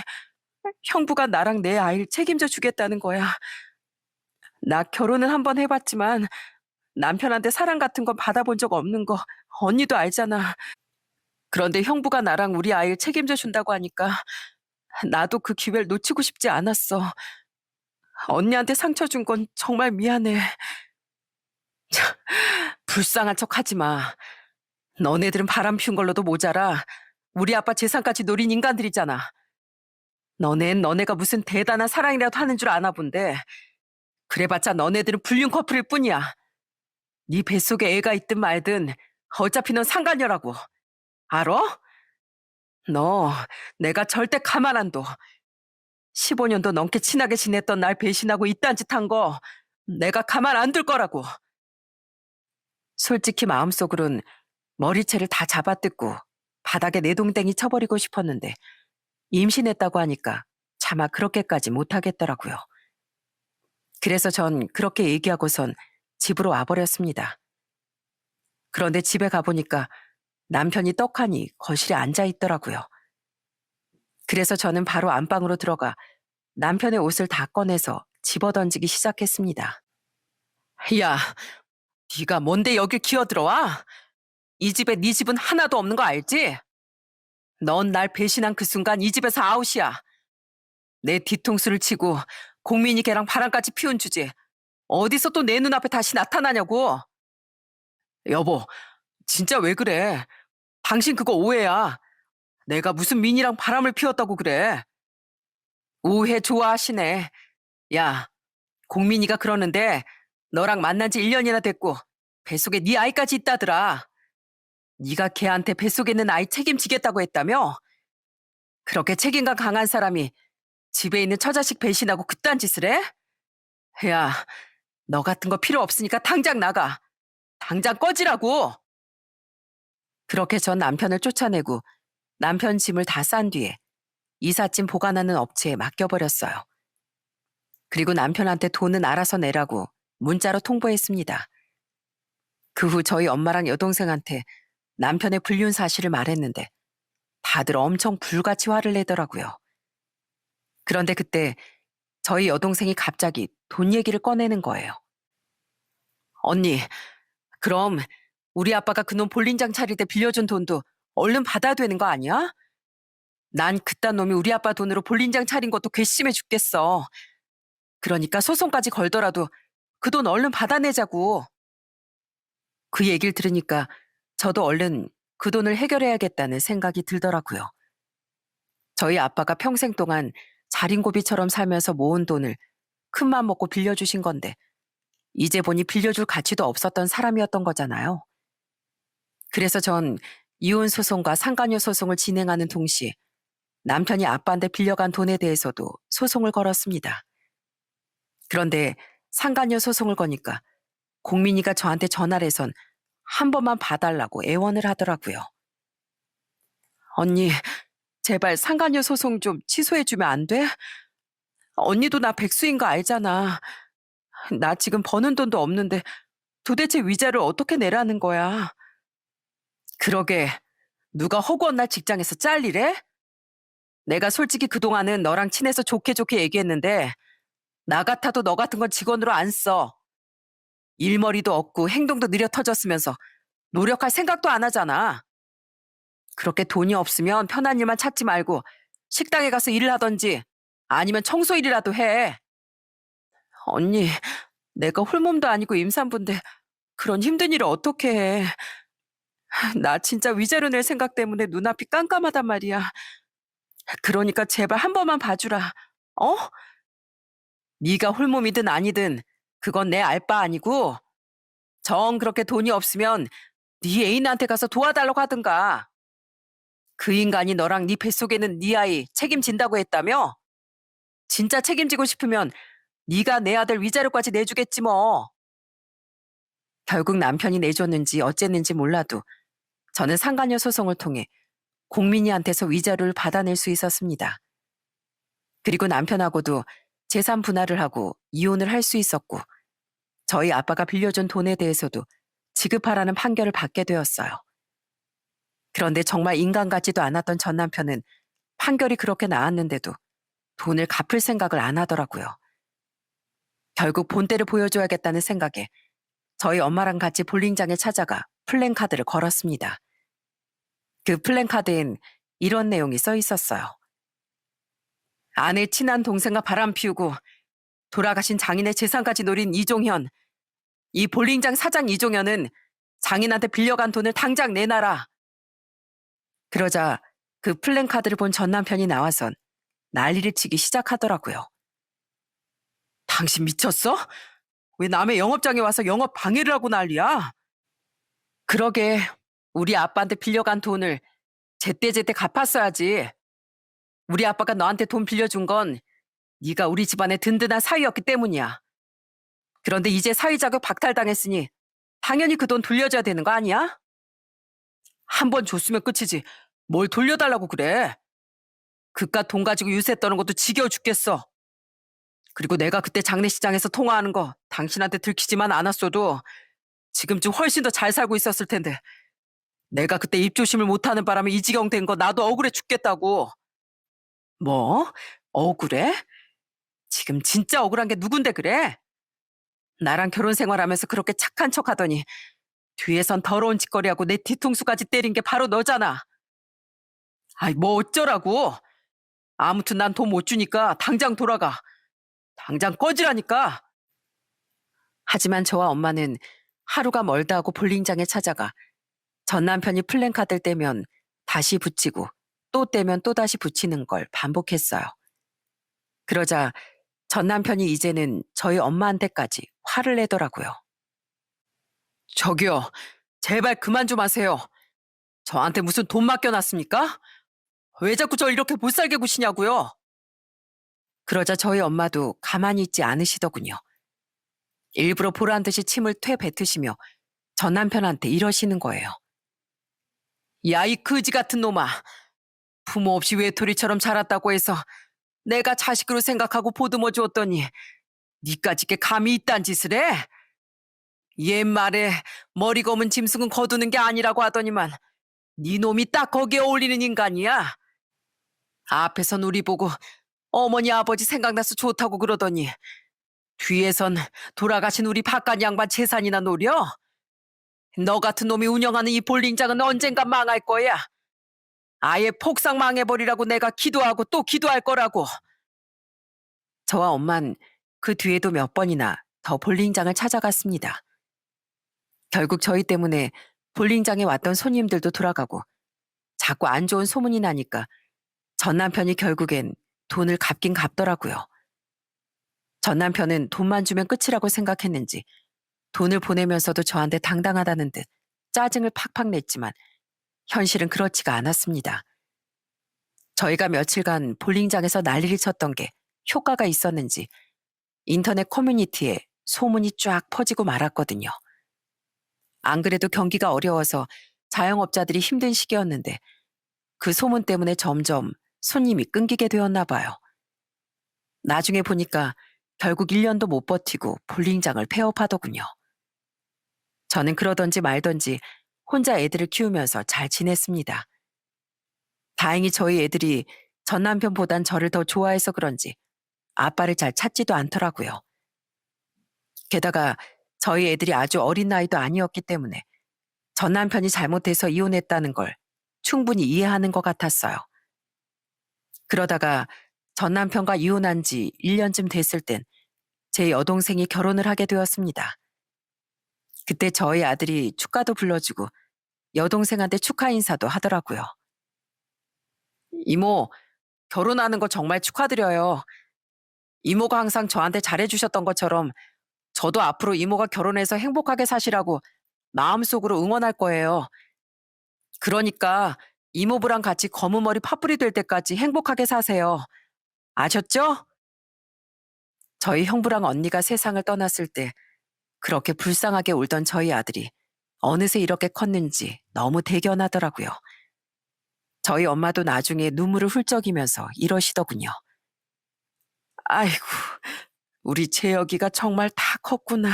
형부가 나랑 내 아이를 책임져 주겠다는 거야. 나 결혼은 한 번 해봤지만 남편한테 사랑 같은 건 받아본 적 없는 거 언니도 알잖아. 그런데 형부가 나랑 우리 아이를 책임져 준다고 하니까 나도 그 기회를 놓치고 싶지 않았어. 언니한테 상처 준 건 정말 미안해. 불쌍한 척 하지 마. 너네들은 바람 피운 걸로도 모자라 우리 아빠 재산까지 노린 인간들이잖아. 너넨 너네가 무슨 대단한 사랑이라도 하는 줄 아나 본데 그래봤자 너네들은 불륜 커플일 뿐이야. 네 뱃속에 애가 있든 말든 어차피 넌 상간녀라고. 알아? 너 내가 절대 가만 안 둬. 15년도 넘게 친하게 지냈던 날 배신하고 이딴 짓 한 거 내가 가만 안 둘 거라고. 솔직히 마음속으론 머리채를 다 잡아뜯고 바닥에 내동댕이 쳐버리고 싶었는데 임신했다고 하니까 차마 그렇게까지 못하겠더라고요. 그래서 전 그렇게 얘기하고선 집으로 와버렸습니다. 그런데 집에 가보니까 남편이 떡하니 거실에 앉아 있더라고요. 그래서 저는 바로 안방으로 들어가 남편의 옷을 다 꺼내서 집어던지기 시작했습니다. 야, 네가 뭔데 여길 기어들어와? 이 집에 네 집은 하나도 없는 거 알지? 넌 날 배신한 그 순간 이 집에서 아웃이야. 내 뒤통수를 치고 공민이 걔랑 바람까지 피운 주제 어디서 또 내 눈앞에 다시 나타나냐고. 여보, 진짜 왜 그래? 당신 그거 오해야. 내가 무슨 민이랑 바람을 피웠다고 그래. 오해 좋아하시네. 야, 공민이가 그러는데 너랑 만난 지 1년이나 됐고 뱃속에 네 아이까지 있다더라. 네가 걔한테 뱃속에 있는 아이 책임지겠다고 했다며? 그렇게 책임감 강한 사람이 집에 있는 처자식 배신하고 그딴 짓을 해? 야, 너 같은 거 필요 없으니까 당장 나가. 당장 꺼지라고. 그렇게 전 남편을 쫓아내고 남편 짐을 다 싼 뒤에 이삿짐 보관하는 업체에 맡겨버렸어요. 그리고 남편한테 돈은 알아서 내라고 문자로 통보했습니다. 그 후 저희 엄마랑 여동생한테 남편의 불륜 사실을 말했는데 다들 엄청 불같이 화를 내더라고요. 그런데 그때 저희 여동생이 갑자기 돈 얘기를 꺼내는 거예요. 언니, 그럼 우리 아빠가 그놈 볼링장 차릴 때 빌려준 돈도 얼른 받아야 되는 거 아니야? 난 그딴 놈이 우리 아빠 돈으로 볼링장 차린 것도 괘씸해 죽겠어. 그러니까 소송까지 걸더라도 그 돈 얼른 받아내자고. 그 얘기를 들으니까 저도 얼른 그 돈을 해결해야겠다는 생각이 들더라고요. 저희 아빠가 평생 동안 자린고비처럼 살면서 모은 돈을 큰맘 먹고 빌려주신 건데 이제 보니 빌려줄 가치도 없었던 사람이었던 거잖아요. 그래서 전 이혼 소송과 상간녀 소송을 진행하는 동시에 남편이 아빠한테 빌려간 돈에 대해서도 소송을 걸었습니다. 그런데 상간녀 소송을 거니까 공민이가 저한테 전화를 해선 한 번만 봐달라고 애원을 하더라고요. 언니, 제발 상간녀 소송 좀 취소해주면 안 돼? 언니도 나 백수인 거 알잖아. 나 지금 버는 돈도 없는데 도대체 위자료를 어떻게 내라는 거야? 그러게, 누가 허구한 날 직장에서 잘리래? 내가 솔직히 그동안은 너랑 친해서 좋게 좋게 얘기했는데 나 같아도 너 같은 건 직원으로 안 써. 일머리도 없고 행동도 느려 터졌으면서 노력할 생각도 안 하잖아. 그렇게 돈이 없으면 편한 일만 찾지 말고 식당에 가서 일을 하던지 아니면 청소 일이라도 해. 언니, 내가 홀몸도 아니고 임산부인데 그런 힘든 일을 어떻게 해. 나 진짜 위자료 낼 생각 때문에 눈앞이 깜깜하단 말이야. 그러니까 제발 한 번만 봐주라. 어? 네가 홀몸이든 아니든 그건 내 알 바 아니고 정 그렇게 돈이 없으면 네 애인한테 가서 도와달라고 하든가. 그 인간이 너랑 네 뱃속에는 네 아이 책임진다고 했다며? 진짜 책임지고 싶으면 네가 내 아들 위자료까지 내주겠지 뭐. 결국 남편이 내줬는지 어쨌는지 몰라도 저는 상간녀 소송을 통해 공민이한테서 위자료를 받아낼 수 있었습니다. 그리고 남편하고도 재산 분할을 하고 이혼을 할 수 있었고 저희 아빠가 빌려준 돈에 대해서도 지급하라는 판결을 받게 되었어요. 그런데 정말 인간 같지도 않았던 전 남편은 판결이 그렇게 나왔는데도 돈을 갚을 생각을 안 하더라고요. 결국 본때를 보여줘야겠다는 생각에 저희 엄마랑 같이 볼링장에 찾아가 플랜카드를 걸었습니다. 그 플랜카드엔 이런 내용이 써 있었어요. 아내 친한 동생과 바람 피우고 돌아가신 장인의 재산까지 노린 이종현. 이 볼링장 사장 이종현은 장인한테 빌려간 돈을 당장 내놔라. 그러자 그 플랜카드를 본 전 남편이 나와선 난리를 치기 시작하더라고요. 당신 미쳤어? 왜 남의 영업장에 와서 영업 방해를 하고 난리야? 그러게 우리 아빠한테 빌려간 돈을 제때제때 갚았어야지. 우리 아빠가 너한테 돈 빌려준 건 네가 우리 집안의 든든한 사위였기 때문이야. 그런데 이제 사위 자격 박탈당했으니 당연히 그 돈 돌려줘야 되는 거 아니야? 한 번 줬으면 끝이지. 뭘 돌려달라고 그래. 그깟 돈 가지고 유세 떠는 것도 지겨워 죽겠어. 그리고 내가 그때 장례식장에서 통화하는 거 당신한테 들키지만 않았어도 지금쯤 훨씬 더 잘 살고 있었을 텐데 내가 그때 입조심을 못하는 바람에 이 지경 된 거 나도 억울해 죽겠다고. 뭐? 억울해? 지금 진짜 억울한 게 누군데 그래? 나랑 결혼 생활하면서 그렇게 착한 척 하더니 뒤에선 더러운 짓거리하고 내 뒤통수까지 때린 게 바로 너잖아. 아이 뭐 어쩌라고. 아무튼 난 돈 못 주니까 당장 돌아가. 당장 꺼지라니까. 하지만 저와 엄마는 하루가 멀다 하고 볼링장에 찾아가 전 남편이 플랜카드를 떼면 다시 붙이고 또 떼면 또다시 붙이는 걸 반복했어요. 그러자 전 남편이 이제는 저희 엄마한테까지 화를 내더라고요. 저기요, 제발 그만 좀 하세요. 저한테 무슨 돈 맡겨놨습니까? 왜 자꾸 저 이렇게 못살게 구시냐고요? 그러자 저희 엄마도 가만히 있지 않으시더군요. 일부러 보란 듯이 침을 퇴 뱉으시며 전 남편한테 이러시는 거예요. 야, 이 거지 같은 놈아. 부모 없이 외톨이처럼 자랐다고 해서 내가 자식으로 생각하고 보듬어 주었더니 니까짓 게 감히 이딴 짓을 해? 옛말에 머리 검은 짐승은 거두는 게 아니라고 하더니만 네 놈이 딱 거기에 어울리는 인간이야. 앞에선 우리 보고 어머니 아버지 생각나서 좋다고 그러더니 뒤에선 돌아가신 우리 바깥 양반 재산이나 노려? 너 같은 놈이 운영하는 이 볼링장은 언젠가 망할 거야. 아예 폭삭 망해버리라고 내가 기도하고 또 기도할 거라고. 저와 엄만 그 뒤에도 몇 번이나 더 볼링장을 찾아갔습니다. 결국 저희 때문에 볼링장에 왔던 손님들도 돌아가고 자꾸 안 좋은 소문이 나니까 전 남편이 결국엔 돈을 갚긴 갚더라고요. 전 남편은 돈만 주면 끝이라고 생각했는지 돈을 보내면서도 저한테 당당하다는 듯 짜증을 팍팍 냈지만 현실은 그렇지가 않았습니다. 저희가 며칠간 볼링장에서 난리를 쳤던 게 효과가 있었는지 인터넷 커뮤니티에 소문이 쫙 퍼지고 말았거든요. 안 그래도 경기가 어려워서 자영업자들이 힘든 시기였는데 그 소문 때문에 점점 손님이 끊기게 되었나 봐요. 나중에 보니까 결국 1년도 못 버티고 볼링장을 폐업하더군요. 저는 그러던지 말던지 혼자 애들을 키우면서 잘 지냈습니다. 다행히 저희 애들이 전 남편보단 저를 더 좋아해서 그런지 아빠를 잘 찾지도 않더라고요. 게다가 저희 애들이 아주 어린 나이도 아니었기 때문에 전 남편이 잘못해서 이혼했다는 걸 충분히 이해하는 것 같았어요. 그러다가 전 남편과 이혼한 지 1년쯤 됐을 땐 제 여동생이 결혼을 하게 되었습니다. 그때 저희 아들이 축가도 불러주고 여동생한테 축하 인사도 하더라고요. 이모, 결혼하는 거 정말 축하드려요. 이모가 항상 저한테 잘해주셨던 것처럼 저도 앞으로 이모가 결혼해서 행복하게 사시라고 마음속으로 응원할 거예요. 그러니까 이모부랑 같이 검은 머리 파뿌리 될 때까지 행복하게 사세요. 아셨죠? 저희 형부랑 언니가 세상을 떠났을 때 그렇게 불쌍하게 울던 저희 아들이 어느새 이렇게 컸는지 너무 대견하더라고요. 저희 엄마도 나중에 눈물을 훌쩍이면서 이러시더군요. 아이고, 우리 재혁이가 정말 다 컸구나.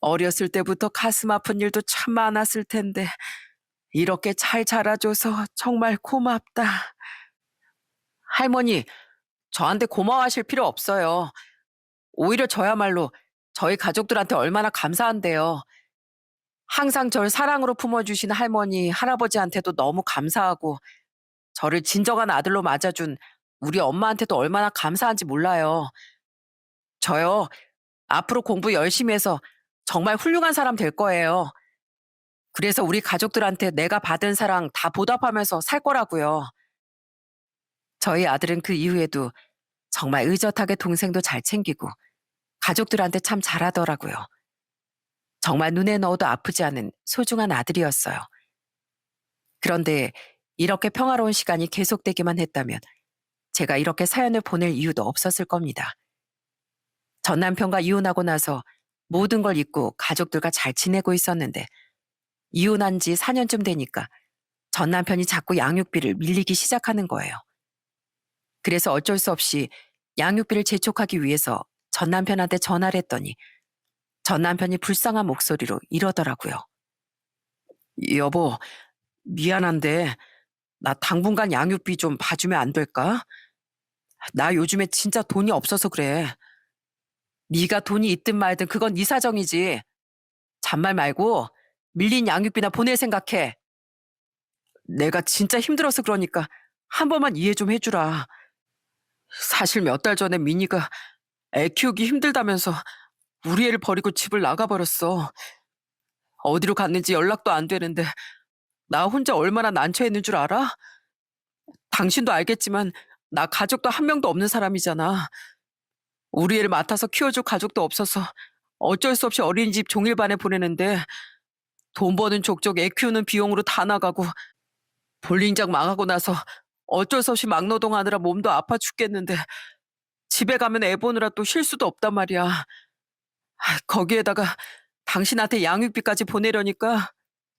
어렸을 때부터 가슴 아픈 일도 참 많았을 텐데 이렇게 잘 자라줘서 정말 고맙다. 할머니, 저한테 고마워하실 필요 없어요. 오히려 저야말로 저희 가족들한테 얼마나 감사한데요. 항상 절 사랑으로 품어주신 할머니, 할아버지한테도 너무 감사하고 저를 진정한 아들로 맞아준 우리 엄마한테도 얼마나 감사한지 몰라요. 저요, 앞으로 공부 열심히 해서 정말 훌륭한 사람 될 거예요. 그래서 우리 가족들한테 내가 받은 사랑 다 보답하면서 살 거라고요. 저희 아들은 그 이후에도 정말 의젓하게 동생도 잘 챙기고 가족들한테 참 잘하더라고요. 정말 눈에 넣어도 아프지 않은 소중한 아들이었어요. 그런데 이렇게 평화로운 시간이 계속되기만 했다면 제가 이렇게 사연을 보낼 이유도 없었을 겁니다. 전 남편과 이혼하고 나서 모든 걸 잊고 가족들과 잘 지내고 있었는데 이혼한 지 4년쯤 되니까 전 남편이 자꾸 양육비를 밀리기 시작하는 거예요. 그래서 어쩔 수 없이 양육비를 재촉하기 위해서 전 남편한테 전화를 했더니 전 남편이 불쌍한 목소리로 이러더라고요. 여보, 미안한데 나 당분간 양육비 좀 봐주면 안 될까? 나 요즘에 진짜 돈이 없어서 그래. 네가 돈이 있든 말든 그건 네 사정이지. 잔말 말고 밀린 양육비나 보낼 생각해. 내가 진짜 힘들어서 그러니까 한 번만 이해 좀 해주라. 사실 몇 달 전에 민희가 애 키우기 힘들다면서 우리 애를 버리고 집을 나가버렸어. 어디로 갔는지 연락도 안 되는데 나 혼자 얼마나 난처했는 줄 알아? 당신도 알겠지만 나 가족도 한 명도 없는 사람이잖아. 우리 애를 맡아서 키워줄 가족도 없어서 어쩔 수 없이 어린이집 종일반에 보내는데 돈 버는 족족 애 키우는 비용으로 다 나가고 볼링장 망하고 나서 어쩔 수 없이 막노동하느라 몸도 아파 죽겠는데 집에 가면 애 보느라 또 쉴 수도 없단 말이야. 거기에다가 당신한테 양육비까지 보내려니까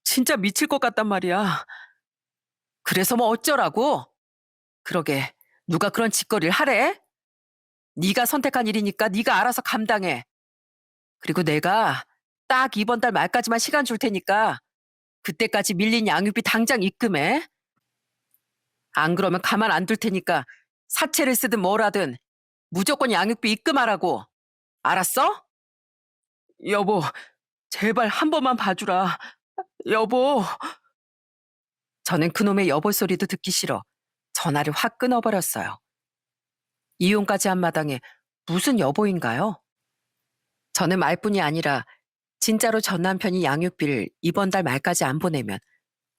진짜 미칠 것 같단 말이야. 그래서 뭐 어쩌라고? 그러게 누가 그런 짓거리를 하래? 네가 선택한 일이니까 네가 알아서 감당해. 그리고 내가 딱 이번 달 말까지만 시간 줄 테니까 그때까지 밀린 양육비 당장 입금해. 안 그러면 가만 안 둘 테니까 사채를 쓰든 뭘 하든 무조건 양육비 입금하라고. 알았어? 여보, 제발 한 번만 봐주라. 여보. 저는 그놈의 여보 소리도 듣기 싫어 전화를 확 끊어버렸어요. 이혼까지 한 마당에 무슨 여보인가요? 저는 말뿐이 아니라 진짜로 전 남편이 양육비를 이번 달 말까지 안 보내면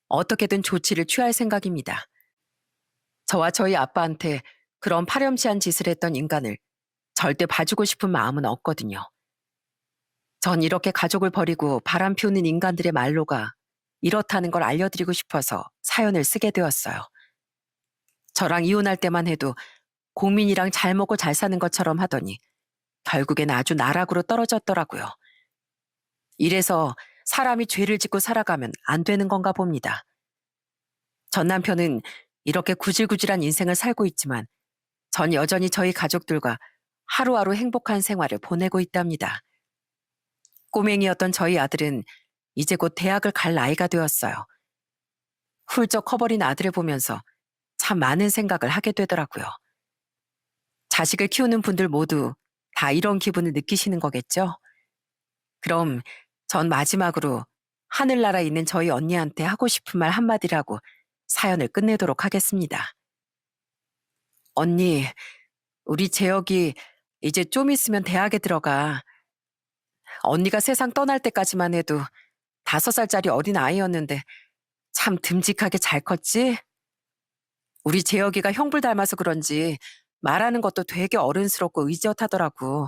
어떻게든 조치를 취할 생각입니다. 저와 저희 아빠한테 그런 파렴치한 짓을 했던 인간을 절대 봐주고 싶은 마음은 없거든요. 전 이렇게 가족을 버리고 바람 피우는 인간들의 말로가 이렇다는 걸 알려드리고 싶어서 사연을 쓰게 되었어요. 저랑 이혼할 때만 해도 공민이랑 잘 먹고 잘 사는 것처럼 하더니 결국엔 아주 나락으로 떨어졌더라고요. 이래서 사람이 죄를 짓고 살아가면 안 되는 건가 봅니다. 전 남편은 이렇게 구질구질한 인생을 살고 있지만 전 여전히 저희 가족들과 하루하루 행복한 생활을 보내고 있답니다. 꼬맹이였던 저희 아들은 이제 곧 대학을 갈 나이가 되었어요. 훌쩍 커버린 아들을 보면서 참 많은 생각을 하게 되더라고요. 자식을 키우는 분들 모두 다 이런 기분을 느끼시는 거겠죠? 그럼 전 마지막으로 하늘나라에 있는 저희 언니한테 하고 싶은 말 한마디라고 사연을 끝내도록 하겠습니다. 언니, 우리 재혁이 이제 좀 있으면 대학에 들어가. 언니가 세상 떠날 때까지만 해도 5살짜리 어린 아이였는데 참 듬직하게 잘 컸지? 우리 재혁이가 형불 닮아서 그런지 말하는 것도 되게 어른스럽고 의젓하더라고.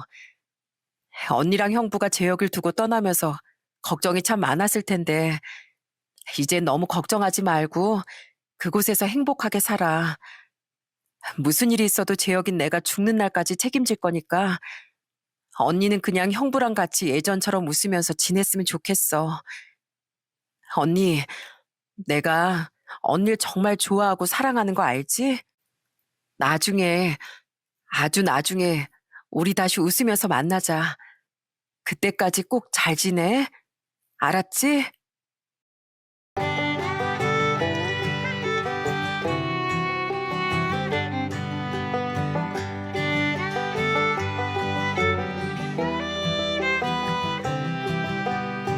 언니랑 형부가 재혁을 두고 떠나면서 걱정이 참 많았을 텐데 이젠 너무 걱정하지 말고 그곳에서 행복하게 살아. 무슨 일이 있어도 재혁인 내가 죽는 날까지 책임질 거니까 언니는 그냥 형부랑 같이 예전처럼 웃으면서 지냈으면 좋겠어. 언니, 내가 언니를 정말 좋아하고 사랑하는 거 알지? 나중에, 아주 나중에 우리 다시 웃으면서 만나자. 그때까지 꼭 잘 지내. 알았지?